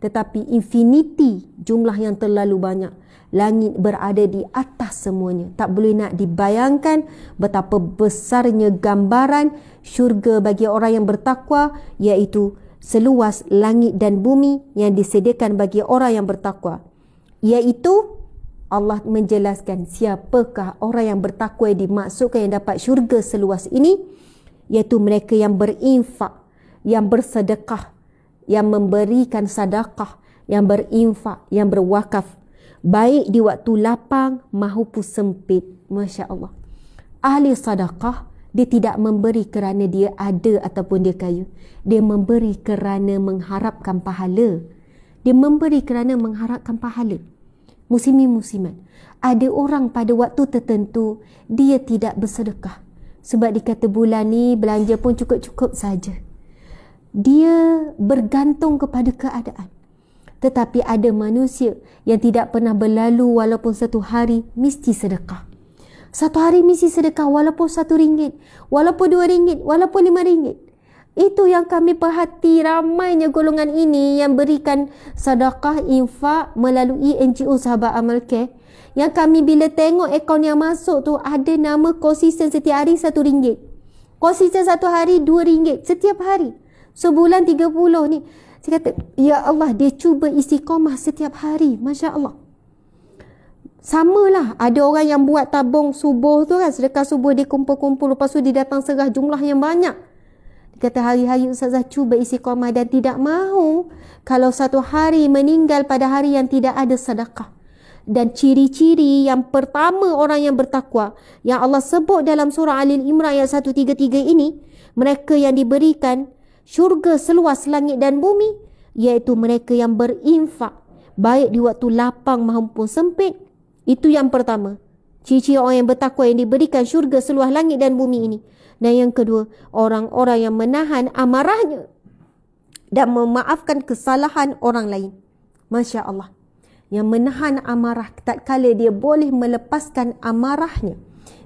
tetapi infinity, jumlah yang terlalu banyak. Langit berada di atas semuanya. Tak boleh nak dibayangkan betapa besarnya gambaran syurga bagi orang yang bertakwa, iaitu seluas langit dan bumi yang disediakan bagi orang yang bertakwa. Iaitu Allah menjelaskan siapakah orang yang bertakwa yang dimaksudkan yang dapat syurga seluas ini, iaitu mereka yang berinfak, yang bersedekah, yang memberikan sedekah, yang berinfak, yang berwakaf, baik di waktu lapang maupun sempit. Masya Allah. Ahli sedekah, dia tidak memberi kerana dia ada ataupun dia kaya. Dia memberi kerana mengharapkan pahala. Dia memberi kerana mengharapkan pahala. Muslimin-muslimat, ada orang pada waktu tertentu dia tidak bersedekah sebab dia kata bulan ni belanja pun cukup-cukup saja. Dia bergantung kepada keadaan. Tetapi ada manusia yang tidak pernah berlalu walaupun satu hari mesti sedekah. Satu hari mesti sedekah walaupun RM1, walaupun RM2, walaupun RM5. Itu yang kami perhati, ramainya golongan ini yang berikan sedekah infak melalui NGO Sahabat Amal Care. Yang kami bila tengok akaun yang masuk tu ada nama konsisten setiap hari RM1. Konsisten satu hari RM2 setiap hari. Sebulan 30 ni. Saya kata, ya Allah, dia cuba istiqamah setiap hari. Masya Allah. Samalah, ada orang yang buat tabung subuh tu kan, sedekah subuh dia kumpul-kumpul, lepas tu dia datang serah jumlah yang banyak. Dia kata, hari-hari Ustazah cuba istiqamah dan tidak mahu kalau satu hari meninggal pada hari yang tidak ada sedekah. Dan ciri-ciri yang pertama orang yang bertakwa, yang Allah sebut dalam surah Al-Imran ayat 133 ini, mereka yang diberikan syurga seluas langit dan bumi, iaitu mereka yang berinfak baik di waktu lapang maupun sempit. Itu yang pertama, ciri-ciri orang yang bertakwa yang diberikan syurga seluas langit dan bumi ini. Dan yang kedua, orang-orang yang menahan amarahnya dan memaafkan kesalahan orang lain. Masya Allah. Yang menahan amarah tatkala dia boleh melepaskan amarahnya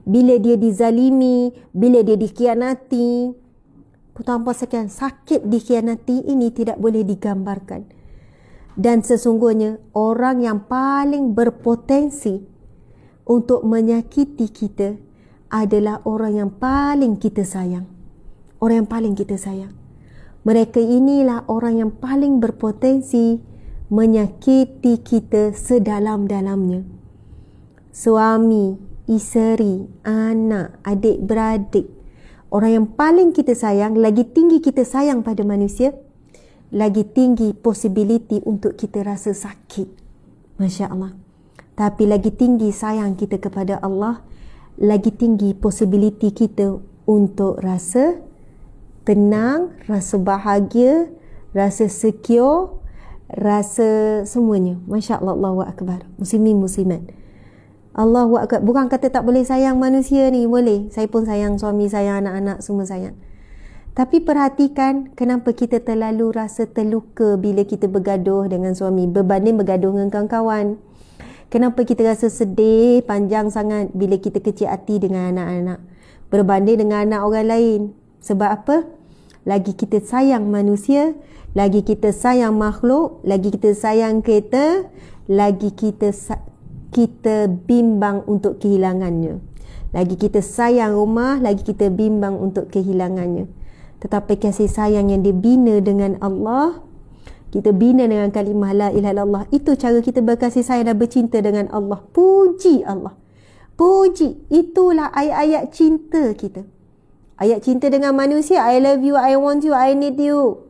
bila dia dizalimi, bila dia dikhianati. Puan-puan sekalian, sakit dikhianati ini tidak boleh digambarkan. Dan sesungguhnya orang yang paling berpotensi untuk menyakiti kita adalah orang yang paling kita sayang. Orang yang paling kita sayang. Mereka inilah orang yang paling berpotensi menyakiti kita sedalam-dalamnya. Suami, isteri, anak, adik-beradik. Orang yang paling kita sayang, lagi tinggi kita sayang pada manusia, lagi tinggi possibility untuk kita rasa sakit. Masya Allah. Tapi lagi tinggi sayang kita kepada Allah, lagi tinggi possibility kita untuk rasa tenang, rasa bahagia, rasa secure, rasa semuanya. Masya Allah, Allahu Akbar. Muslimin, muslimat. Allahu Akbar. Bukan kata tak boleh sayang manusia ni, boleh. Saya pun sayang suami, sayang anak-anak, semua sayang. Tapi perhatikan kenapa kita terlalu rasa terluka bila kita bergaduh dengan suami berbanding bergaduh dengan kawan-kawan. Kenapa kita rasa sedih panjang sangat bila kita kecil hati dengan anak-anak berbanding dengan anak orang lain. Sebab apa? Lagi kita sayang manusia, lagi kita sayang makhluk, lagi kita sayang kereta, lagi kita bimbang untuk kehilangannya. Lagi kita sayang rumah, lagi kita bimbang untuk kehilangannya. Tetapi kasih sayang yang dibina dengan Allah, kita bina dengan kalimah la ilaha illallah, itu cara kita berkasih sayang dan bercinta dengan Allah. Puji Allah. Puji. Itulah ayat-ayat cinta kita. Ayat cinta dengan manusia, I love you, I want you, I need you.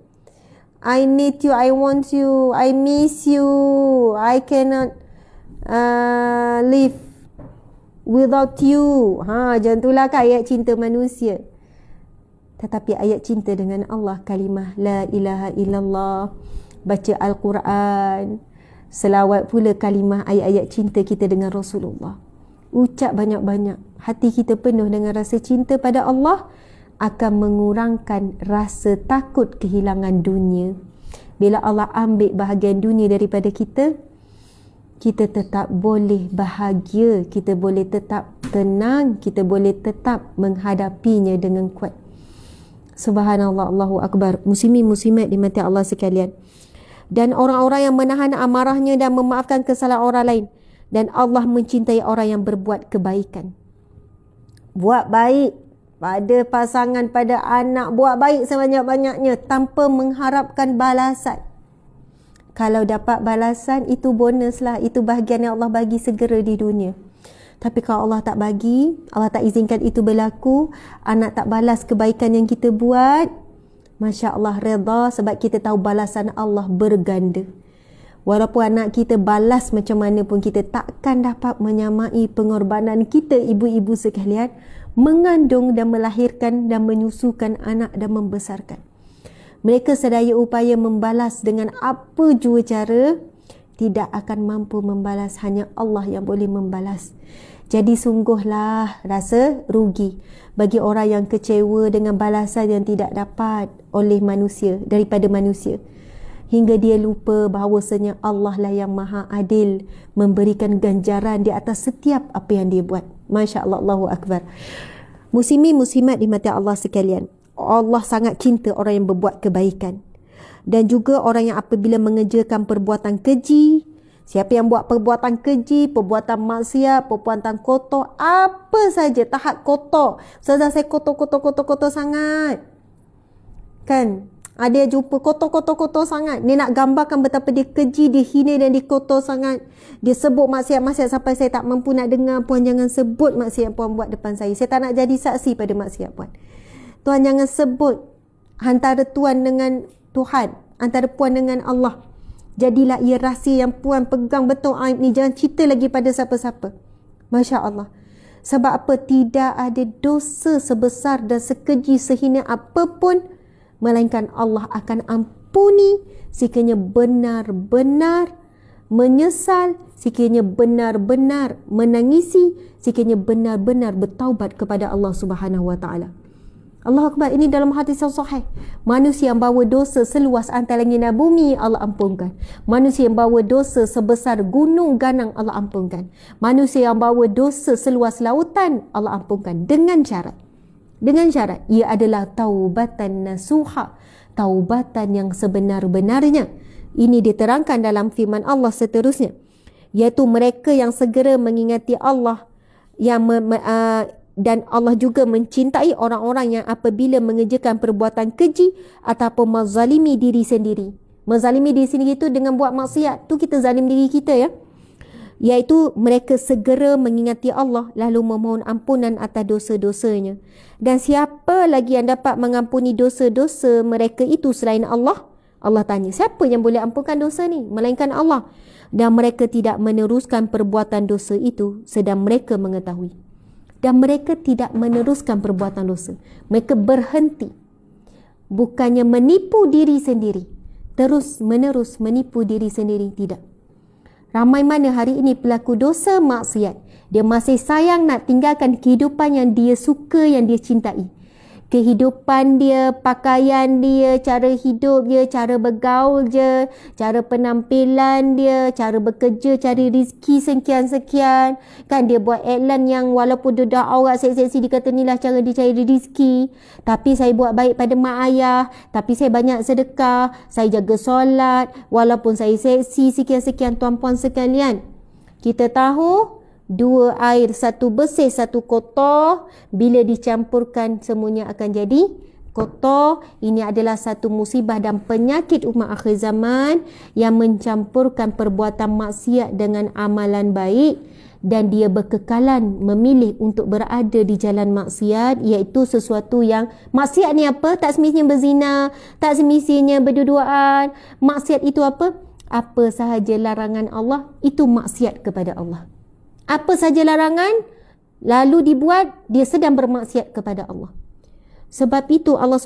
I need you, I want you, I miss you, I cannot live without you. Macam itulah kan ayat cinta manusia. Tetapi ayat cinta dengan Allah, kalimah la ilaha illallah, baca Al-Quran, selawat pula kalimah ayat-ayat cinta kita dengan Rasulullah. Ucap banyak-banyak. Hati kita penuh dengan rasa cinta pada Allah, akan mengurangkan rasa takut kehilangan dunia. Bila Allah ambil bahagian dunia daripada kita, kita tetap boleh bahagia, kita boleh tetap tenang, kita boleh tetap menghadapinya dengan kuat. Subhanallah, Allahu Akbar. Muslimin muslimat dimati Allah sekalian. Dan orang-orang yang menahan amarahnya dan memaafkan kesalahan orang lain. Dan Allah mencintai orang yang berbuat kebaikan. Buat baik pada pasangan, pada anak. Buat baik sebanyak-banyaknya tanpa mengharapkan balasan. Kalau dapat balasan, itu bonus lah. Itu bahagian yang Allah bagi segera di dunia. Tapi kalau Allah tak bagi, Allah tak izinkan itu berlaku, anak tak balas kebaikan yang kita buat, Masya Allah redha, sebab kita tahu balasan Allah berganda. Walaupun anak kita balas macam mana pun, kita takkan dapat menyamai pengorbanan kita, ibu-ibu sekalian, mengandung dan melahirkan dan menyusukan anak dan membesarkan. Mereka sedaya upaya membalas dengan apa jua cara, tidak akan mampu membalas. Hanya Allah yang boleh membalas. Jadi sungguhlah rasa rugi bagi orang yang kecewa dengan balasan yang tidak dapat oleh manusia, daripada manusia, hingga dia lupa bahawasanya Allah lah yang maha adil, memberikan ganjaran di atas setiap apa yang dia buat. Masya Allah, Allahu Akbar. Muslimin muslimat dimati Allah sekalian, Allah sangat cinta orang yang berbuat kebaikan. Dan juga orang yang apabila mengerjakan perbuatan keji, siapa yang buat perbuatan keji, perbuatan maksiat, perbuatan kotor, apa saja, tahap kotor. Ustazah, saya kotor sangat. Kan? Ada yang jumpa kotor sangat. Dia nak gambarkan betapa dia keji, dia hina dan dia kotor sangat. Dia sebut maksiat-maksiat sampai saya tak mampu nak dengar. Puan jangan sebut maksiat puan buat depan saya. Saya tak nak jadi saksi pada maksiat puan. Tuan jangan sebut antara tuan dengan Tuhan, antara puan dengan Allah. Jadilah ia rahsia yang puan pegang betul aib ni. Jangan cerita lagi pada siapa-siapa. Masya Allah. Sebab apa? Tidak ada dosa sebesar dan sekeji sehina apapun, melainkan Allah akan ampuni sekiranya benar-benar menyesal, sekiranya benar-benar menangisi, sekiranya benar-benar bertaubat kepada Allah Subhanahu Wa Taala. Allah Akbar. Ini dalam hadis yang sahih. Manusia yang bawa dosa seluas antara langit dan bumi, Allah ampunkan. Manusia yang bawa dosa sebesar gunung ganang, Allah ampunkan. Manusia yang bawa dosa seluas lautan, Allah ampunkan. Dengan syarat ia adalah taubatan nasuha, taubatan yang sebenar-benarnya. Ini diterangkan dalam firman Allah seterusnya, iaitu mereka yang segera mengingati Allah, yang dan Allah juga mencintai orang-orang yang apabila mengerjakan perbuatan keji ataupun menzalimi diri sendiri. Menzalimi diri sendiri itu dengan buat maksiat, tu kita zalim diri kita, ya. Iaitu mereka segera mengingati Allah lalu memohon ampunan atas dosa-dosanya. Dan siapa lagi yang dapat mengampuni dosa-dosa mereka itu selain Allah? Allah tanya, siapa yang boleh ampunkan dosa ni? Melainkan Allah. Dan mereka tidak meneruskan perbuatan dosa itu sedang mereka mengetahui. Dan mereka tidak meneruskan perbuatan dosa. Mereka berhenti. Bukannya menipu diri sendiri, terus menerus menipu diri sendiri, tidak. Ramai mana hari ini pelaku dosa maksiat, dia masih sayang nak tinggalkan kehidupan yang dia suka, yang dia cintai. Kehidupan dia, pakaian dia, cara hidup dia, cara bergaul dia, cara penampilan dia, cara bekerja, cari rezeki sekian-sekian. Kan dia buat iklan yang walaupun dia dah aurat seksi-seksi, dia kata inilah cara dia cari rezeki. Tapi saya buat baik pada mak ayah, tapi saya banyak sedekah, saya jaga solat, walaupun saya seksi sekian-sekian. Tuan-puan sekalian, kita tahu dua air, satu bersih, satu kotor, bila dicampurkan semuanya akan jadi kotor. Ini adalah satu musibah dan penyakit umat akhir zaman yang mencampurkan perbuatan maksiat dengan amalan baik, dan dia berkekalan memilih untuk berada di jalan maksiat, iaitu sesuatu yang maksiat ni apa? Tak semestinya berzina, tak semestinya berduaan. Maksiat itu apa? Apa sahaja larangan Allah, itu maksiat kepada Allah. Apa saja larangan, lalu dibuat, dia sedang bermaksiat kepada Allah. Sebab itu Allah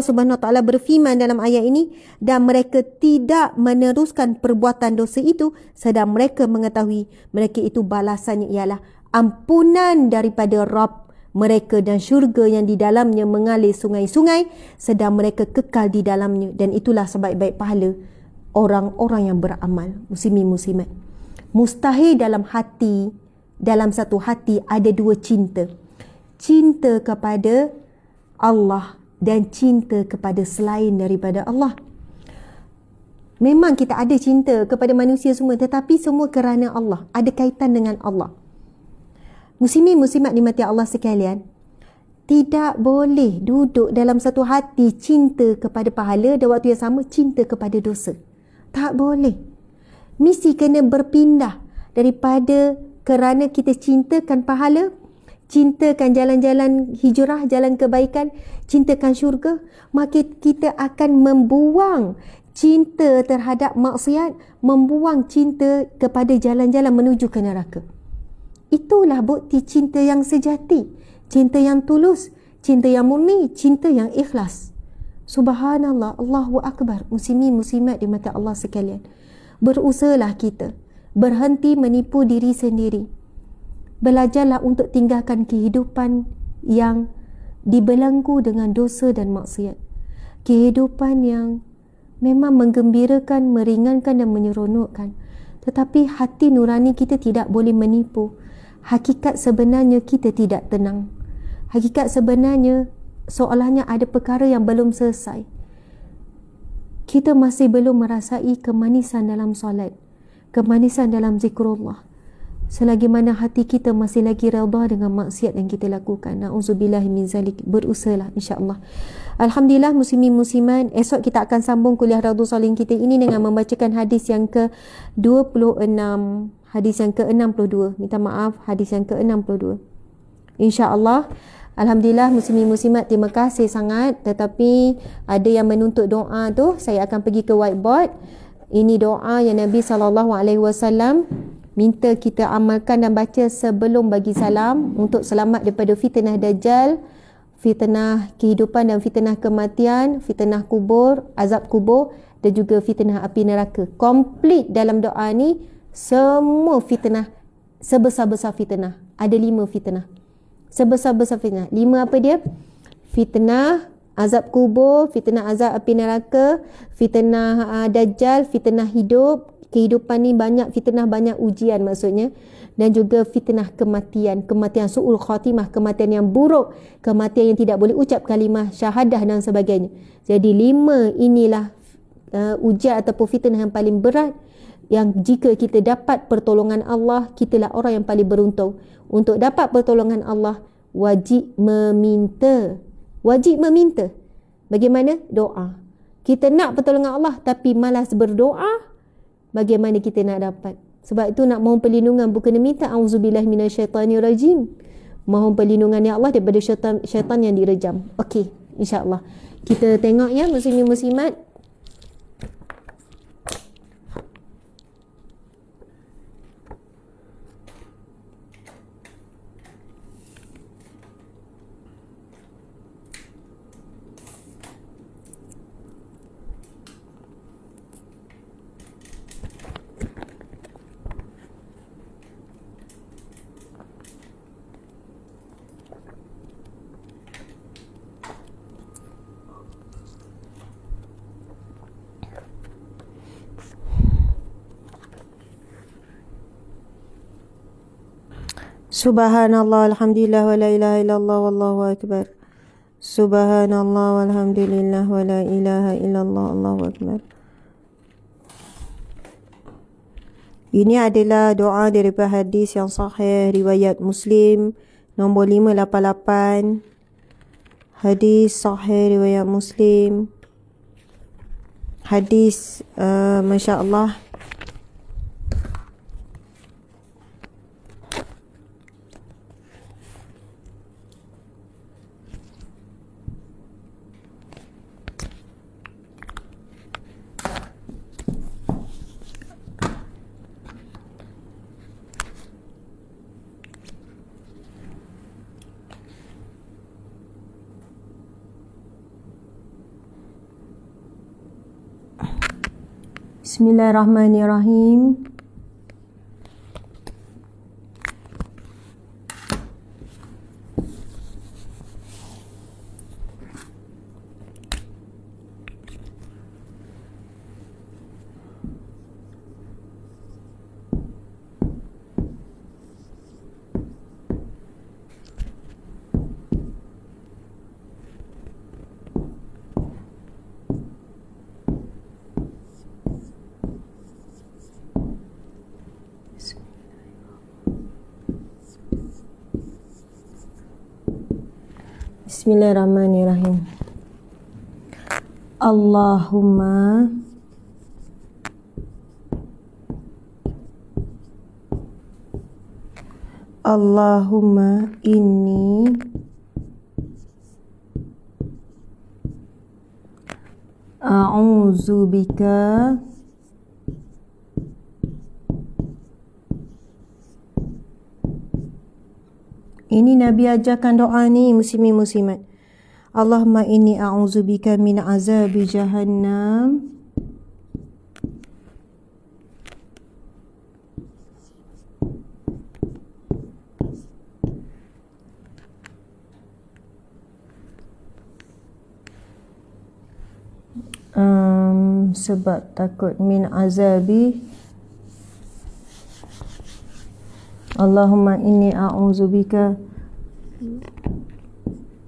Subhanahu Wa Taala berfirman dalam ayat ini, dan mereka tidak meneruskan perbuatan dosa itu sedang mereka mengetahui mereka itu balasannya ialah ampunan daripada Rabb mereka dan syurga yang di dalamnya mengalir sungai-sungai sedang mereka kekal di dalamnya, dan itulah sebaik-baik pahala orang-orang yang beramal. Muslimin muslimat, mustahil dalam satu hati ada dua cinta. Cinta kepada Allah dan cinta kepada selain daripada Allah. Memang kita ada cinta kepada manusia semua, tetapi semua kerana Allah, ada kaitan dengan Allah. Muslimin muslimat dimati Allah sekalian, tidak boleh duduk dalam satu hati cinta kepada pahala dan waktu yang sama cinta kepada dosa. Tak boleh. Mesti kena berpindah daripada kerana kita cintakan pahala, cintakan jalan-jalan hijrah, jalan kebaikan, cintakan syurga, maka kita akan membuang cinta terhadap maksiat, membuang cinta kepada jalan-jalan menuju ke neraka. Itulah bukti cinta yang sejati, cinta yang tulus, cinta yang murni, cinta yang ikhlas. Subhanallah, Allahu Akbar. Muslimin muslimat di mata Allah sekalian, berusahalah kita berhenti menipu diri sendiri. Belajarlah untuk tinggalkan kehidupan yang dibelenggu dengan dosa dan maksiat. Kehidupan yang memang menggembirakan, meringankan dan menyeronokkan. Tetapi hati nurani kita tidak boleh menipu. Hakikat sebenarnya kita tidak tenang. Hakikat sebenarnya seolahnya ada perkara yang belum selesai. Kita masih belum merasai kemanisan dalam solat, kemanisan dalam zikrullah, selagi mana hati kita masih lagi redha dengan maksiat yang kita lakukan. Na'udzubillahi min zalik. Berusahalah insya-Allah. Alhamdulillah muslimin muslimat, esok kita akan sambung kuliah Riyadhus Shalihin kita ini dengan membacakan hadis yang ke-26, hadis yang ke-62. Minta maaf, hadis yang ke-62. Insya-Allah. Alhamdulillah muslimin muslimat, terima kasih sangat. Tetapi ada yang menuntut doa tu, saya akan pergi ke whiteboard. Ini doa yang Nabi SAW minta kita amalkan dan baca sebelum bagi salam untuk selamat daripada fitnah dajjal, fitnah kehidupan dan fitnah kematian, fitnah kubur, azab kubur dan juga fitnah api neraka. Komplit dalam doa ni semua fitnah, sebesar-besar fitnah. Ada 5 fitnah. Sebesar-besar fitnah. 5 apa dia? Fitnah azab kubur, fitnah azab api neraka, fitnah dajjal, fitnah hidup. Kehidupan ni banyak fitnah, banyak ujian maksudnya. Dan juga fitnah kematian, kematian su'ul khatimah, kematian yang buruk, kematian yang tidak boleh ucap kalimah syahadah dan sebagainya. Jadi 5 inilah ujian ataupun fitnah yang paling berat, yang jika kita dapat pertolongan Allah, kitalah orang yang paling beruntung. Untuk dapat pertolongan Allah, wajib meminta. Wajib meminta. Bagaimana? Doa. Kita nak pertolongan Allah tapi malas berdoa, bagaimana kita nak dapat? Sebab itu nak mohon perlindungan bukan minta auzubillahi minasyaitanirrajim. Mohon perlindungan ya Allah daripada syaitan yang direjam. Okey, insya-Allah. Kita tengok ya muslimin muslimat. Subhanallah, alhamdulillah, wa la ilaha illallah, wallahu akbar. Subhanallah, walhamdulillah, wa la ilaha illallah, allahu akbar. Ini adalah doa daripada hadis yang sahih riwayat Muslim nombor 588. Hadis sahih riwayat Muslim. Hadis masya-Allah. Bismillahirrahmanirrahim. Bismillahirrahmanirrahim. Allahumma inni a'udzubika Ini Nabi ajarkan doa ni muslimin muslimat. Allahumma inni a'udzubika min azabi jahannam sebab takut min azabi. Allahumma inni a'udzubika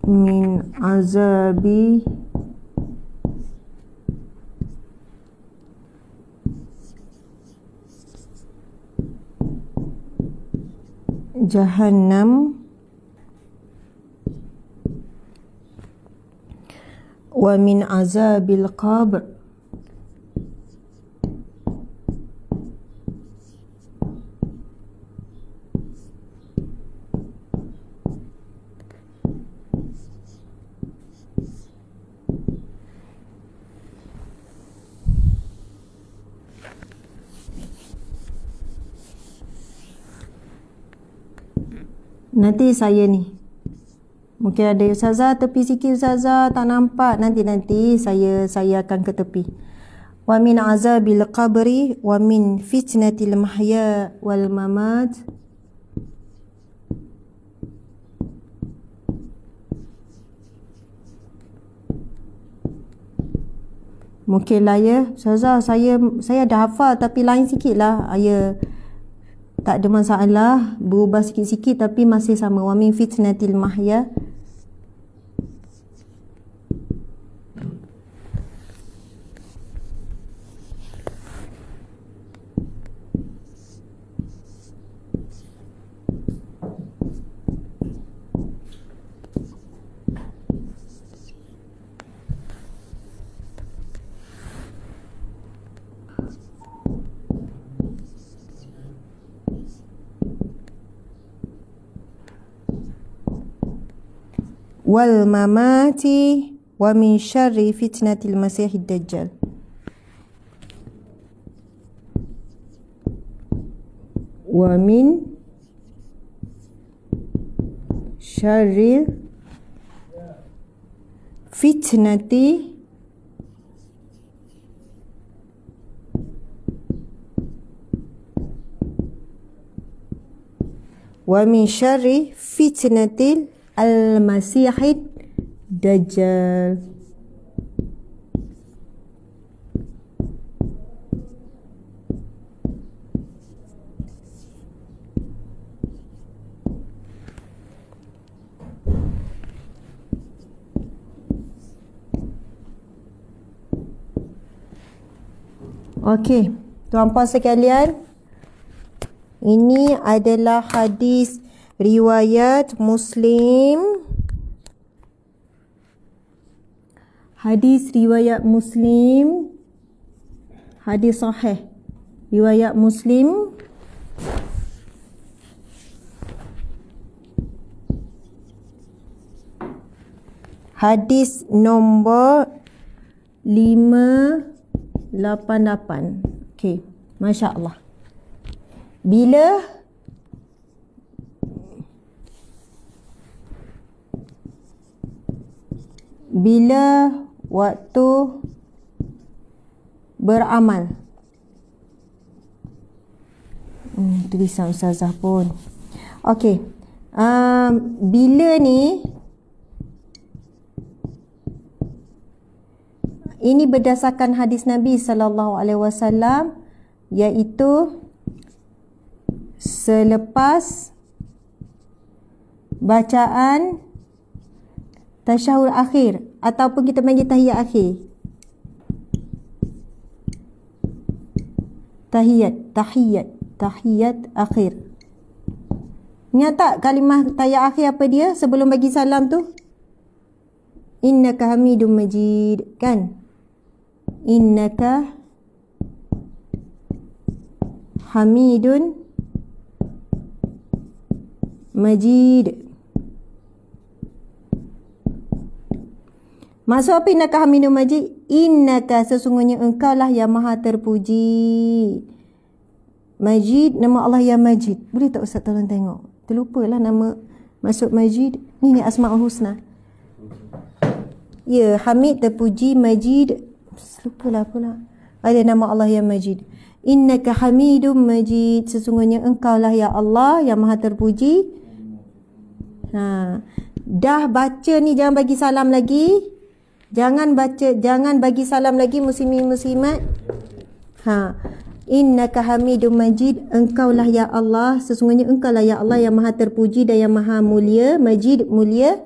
min azabi jahannam wa min azabil qabr. Nanti saya ni mungkin ada ustazah tepi sikit, ustazah tak nampak, nanti saya akan ke tepi. Wa min azabil qabri wa min fitnatil mahya wal mamat. Mungkin lah ya ustazah, saya dah hafal tapi lain sikit lah ya. Tak ada masalah, berubah sikit-sikit tapi masih sama. Wa min fitnatil mahya. Wal mamati wa min syarri fitnatil masihid dajjal. Wa min syarri fitnati wa min syarri fitnatil al-masihid dajjal. Okey, tuan-puan sekalian, ini adalah hadis riwayat Muslim. Hadis riwayat Muslim. Hadis sahih riwayat Muslim. Hadis nombor 588. Okey, masya-Allah. Bila waktu beramal. Tulisan ustazah pun. Okey. Bila ni, ini berdasarkan hadis Nabi SAW, iaitu selepas bacaan tasyahud akhir ataupun kita panggil tahiyat akhir. Tahiyat akhir. Ingat tak kalimah tahiyat akhir apa dia sebelum bagi salam tu? Innaka Hamidum Majid, kan? Innaka Hamidun Majid. Maksud apa innaka Hamidum Majid? Innaka, sesungguhnya engkau lah yang maha terpuji. Majid, nama Allah yang Majid. Boleh tak Ustaz tolong tengok? Terlupalah nama maksud Majid. Ni Asma'ul Husna. Ya, Hamid terpuji, Majid lupalah pula. Ada nama Allah yang Majid. Innaka Hamidum Majid, sesungguhnya engkau lah ya Allah yang maha terpuji. Dah baca ni, jangan bagi salam lagi. Jangan bagi salam lagi muslimin muslimat. Innaka Hamidum Majid, engkaulah ya Allah, sesungguhnya engkaulah ya Allah yang maha terpuji dan yang maha mulia. Majid, mulia.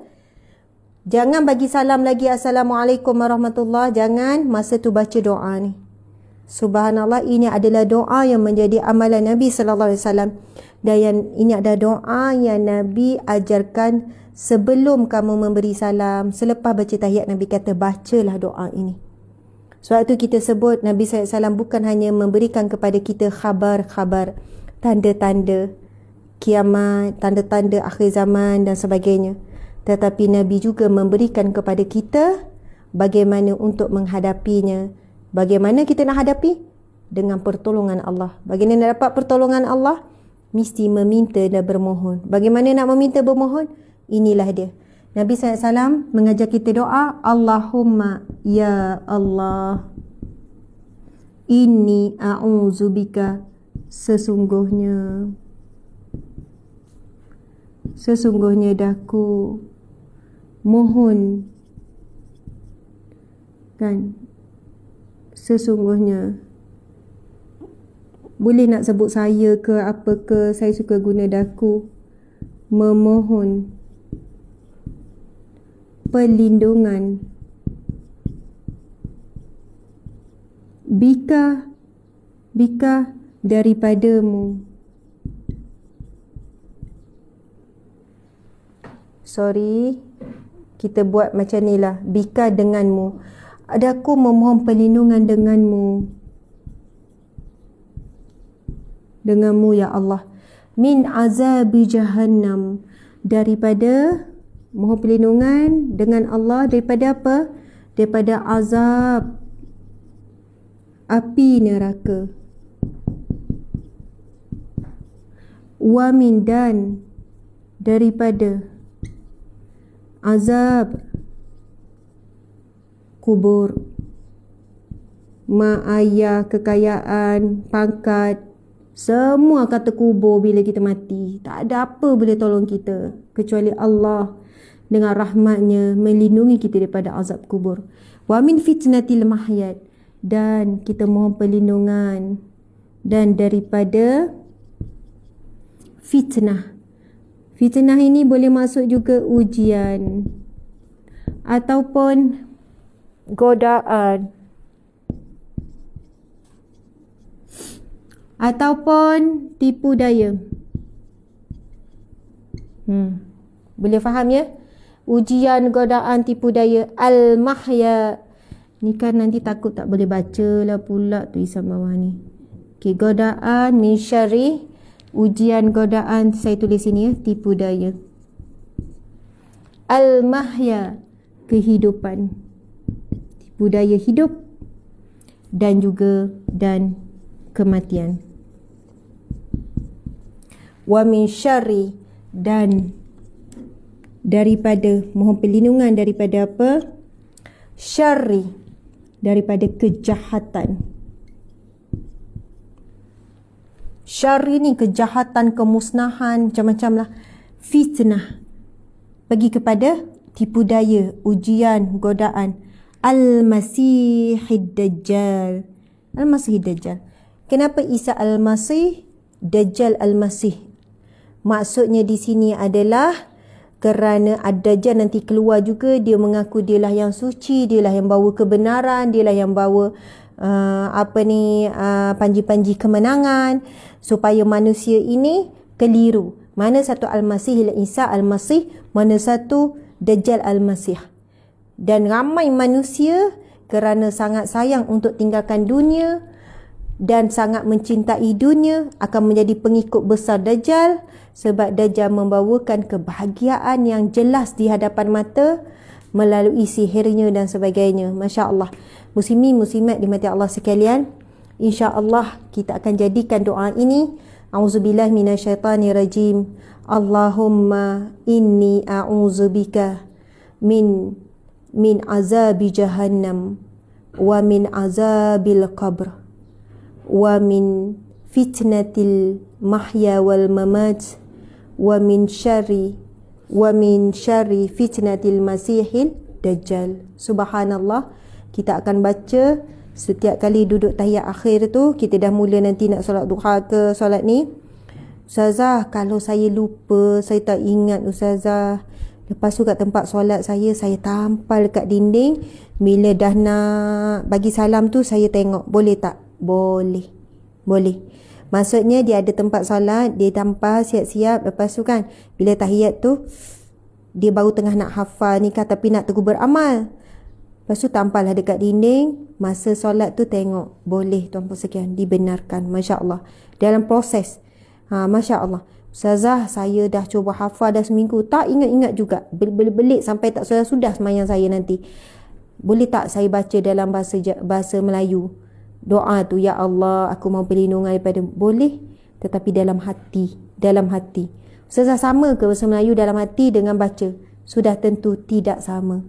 Jangan bagi salam lagi Assalamualaikum warahmatullahi. Jangan masa tu baca doa ni. Subhanallah, ini adalah doa yang menjadi amalan Nabi SAW. Dan ini adalah doa yang Nabi ajarkan sebelum kamu memberi salam. Selepas baca tahiyat, Nabi kata bacalah doa ini. Sebab tu kita sebut Nabi SAW bukan hanya memberikan kepada kita khabar-khabar, tanda-tanda kiamat, tanda-tanda akhir zaman dan sebagainya. Tetapi Nabi juga memberikan kepada kita bagaimana untuk menghadapinya. Bagaimana kita nak hadapi? Dengan pertolongan Allah. Bagaimana nak dapat pertolongan Allah? Mesti meminta dan bermohon. Bagaimana nak meminta bermohon? Inilah dia. Nabi SAW mengajar kita doa, Allahumma ya Allah, inni a'udzubika, sesungguhnya daku mohon, kan, sesungguhnya. Boleh nak sebut saya ke apa ke, saya suka guna daku. Memohon perlindungan bika daripadamu. Kita buat macam ni lah. Bika denganmu. Aku memohon perlindungan denganmu ya Allah. Min azabi jahannam, daripada, mohon perlindungan dengan Allah daripada apa? Daripada azab api neraka. Wa min, dan daripada azab kubur. Mak ayah, kekayaan, pangkat, semua kata kubur bila kita mati. Tak ada apa boleh tolong kita kecuali Allah dengan rahmatnya melindungi kita daripada azab kubur. Wa min fitnatil mahyat, dan kita mohon perlindungan dan daripada fitnah. Fitnah ini boleh masuk juga ujian ataupun godaan ataupun tipu daya. Boleh faham ya? Ujian, godaan, tipu daya. Al-mahya. Ni kan nanti takut tak boleh baca lah pula tulisan bawah ni. Okay, godaan min syarri. Ujian, godaan, saya tulis sini ya, tipu daya. Al-mahya, kehidupan. Tipu daya hidup dan juga kematian. Wa min syarri, dan daripada, mohon perlindungan daripada apa? Syarri, daripada kejahatan. Syar ni kejahatan, kemusnahan, macam-macam lah. Fitnah, bagi kepada tipu daya, ujian, godaan. Al-Masihid Dajjal. Al-Masihid Dajjal. Kenapa Isa Al-Masih, Dajjal Al-Masih? Maksudnya di sini adalah kerana Ad-Dajjal nanti keluar juga, dia mengaku dialah yang suci, dialah yang bawa kebenaran, dialah yang bawa panji-panji kemenangan, supaya manusia ini keliru. Mana satu Al-Masih Isa Al-Masih, mana satu Dajjal Al-Masih. Dan ramai manusia kerana sangat sayang untuk tinggalkan dunia dan sangat mencintai dunia akan menjadi pengikut besar Dajjal, sebab Dajjal membawakan kebahagiaan yang jelas di hadapan mata melalui sihirnya dan sebagainya. Masya Allah. Muslimin muslimat dimati Allah sekalian, insya-Allah kita akan jadikan doa ini. A'udzubillahi minasyaitanirrajim. Allahumma inni a'udzubika min azabi jahannam wa min azabil qabr wa min fitnatil mahya wal mamat wa min syarri fitnatil masihil dajjal. Subhanallah. Kita akan baca setiap kali duduk tahiyat akhir tu. Kita dah mula nanti nak solat duha ke solat ni. Ustazah, kalau saya lupa, saya tak ingat Ustazah. Lepas tu kat tempat solat saya tampal kat dinding. Bila dah nak bagi salam tu, saya tengok. Boleh tak? Boleh. Boleh. Maksudnya dia ada tempat solat, dia tampal siap-siap. Lepas tu kan, bila tahiyat tu, dia baru tengah nak hafal ni kan, tapi nak teguh beramal. Lepas tu tampal lah dekat dinding. Masa solat tu tengok. Boleh tuan-puan sekian. Dibenarkan. Masya Allah. Dalam proses. Masya Allah. Ustazah, saya dah cuba hafal dah seminggu. Tak ingat-ingat juga. Belik sampai tak sudah semayang saya nanti. Boleh tak saya baca dalam bahasa Melayu? Doa tu, ya Allah, aku mau perlindungan daripada. Boleh. Tetapi dalam hati. Dalam hati. Ustazah, sama ke bahasa Melayu dalam hati dengan baca? Sudah tentu tidak sama.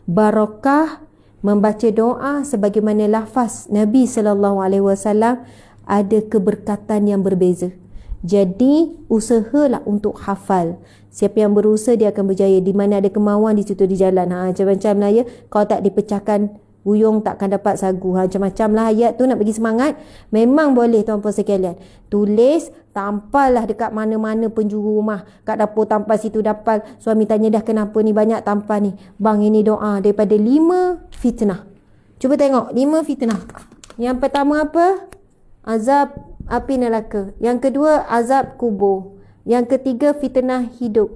Barakah membaca doa sebagaimana lafaz Nabi SAW ada keberkatan yang berbeza. Jadi usahalah untuk hafal. Siapa yang berusaha dia akan berjaya. Di mana ada kemauan di situ di jalan. Macam-macam lah ya. Kalau tak dipecahkan buyung takkan dapat sagu. Macam-macam lah ayat tu nak bagi semangat. Memang boleh tuan-puan sekalian. Tulis, tampal lah dekat mana-mana penjuru rumah. Kat dapur tampal situ dampal. Suami tanya dah kenapa ni banyak tampal ni. Bang, ini doa daripada 5 fitnah. Cuba tengok 5 fitnah. Yang pertama apa? Azab api neraka. Yang kedua azab kubur. Yang ketiga fitnah hidup.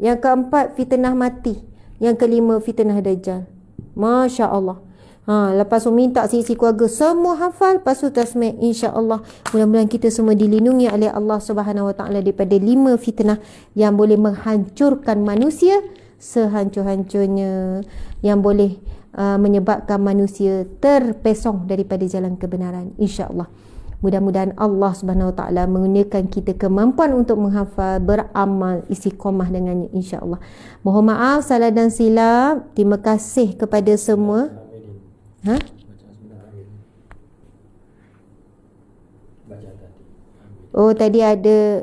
Yang keempat fitnah mati. Yang kelima fitnah dajjal. Masya Allah. Lepas tu minta sisi keluarga semua hafal. Lepas tu tasmih, insya-Allah. Mudah-mudahan kita semua dilindungi oleh Allah Subhanahu Wa Taala daripada 5 fitnah yang boleh menghancurkan manusia sehancur-hancurnya, yang boleh menyebabkan manusia terpesong daripada jalan kebenaran. Insya-Allah. Mudah-mudahan Allah Subhanahu Wa Taala mengurniakan kita kemampuan untuk menghafal, beramal, istiqamah dengannya, insya-Allah. Mohon maaf salah dan silap. Terima kasih kepada semua. Oh, tadi ada.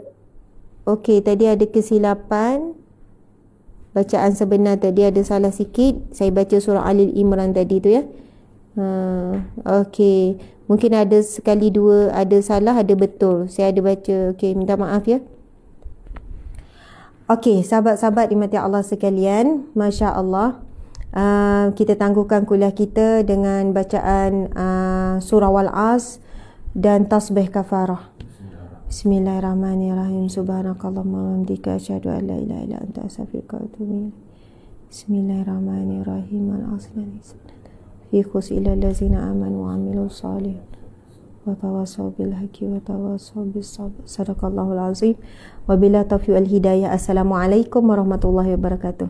Okey, tadi ada kesilapan. Bacaan sebenar tadi ada salah sikit. Saya baca surah Ali Imran tadi tu ya. Okey. Mungkin ada sekali dua ada salah, ada betul. Saya ada baca. Okey, minta maaf ya. Okey, sahabat-sahabat dimati Allah sekalian. Masya Allah. Kita tangguhkan kuliah kita dengan bacaan surah Wal-As dan tasbih kafarah. Bismillahirrahmanirrahim. Subhanakallahumma wa bihamdika asyhadu an la ilaha illa anta astaghfiruka wa atubu ilaik. Bismillahirrahmanirrahim. Al-aslan fi khusil allazina amanu wa amilus solihin wa tawassaw bil haqqi wa tawassaw bis sabr. Sadaqallahul azim. Wabillahi taufiq wal hidayah. Assalamualaikum warahmatullahi wabarakatuh.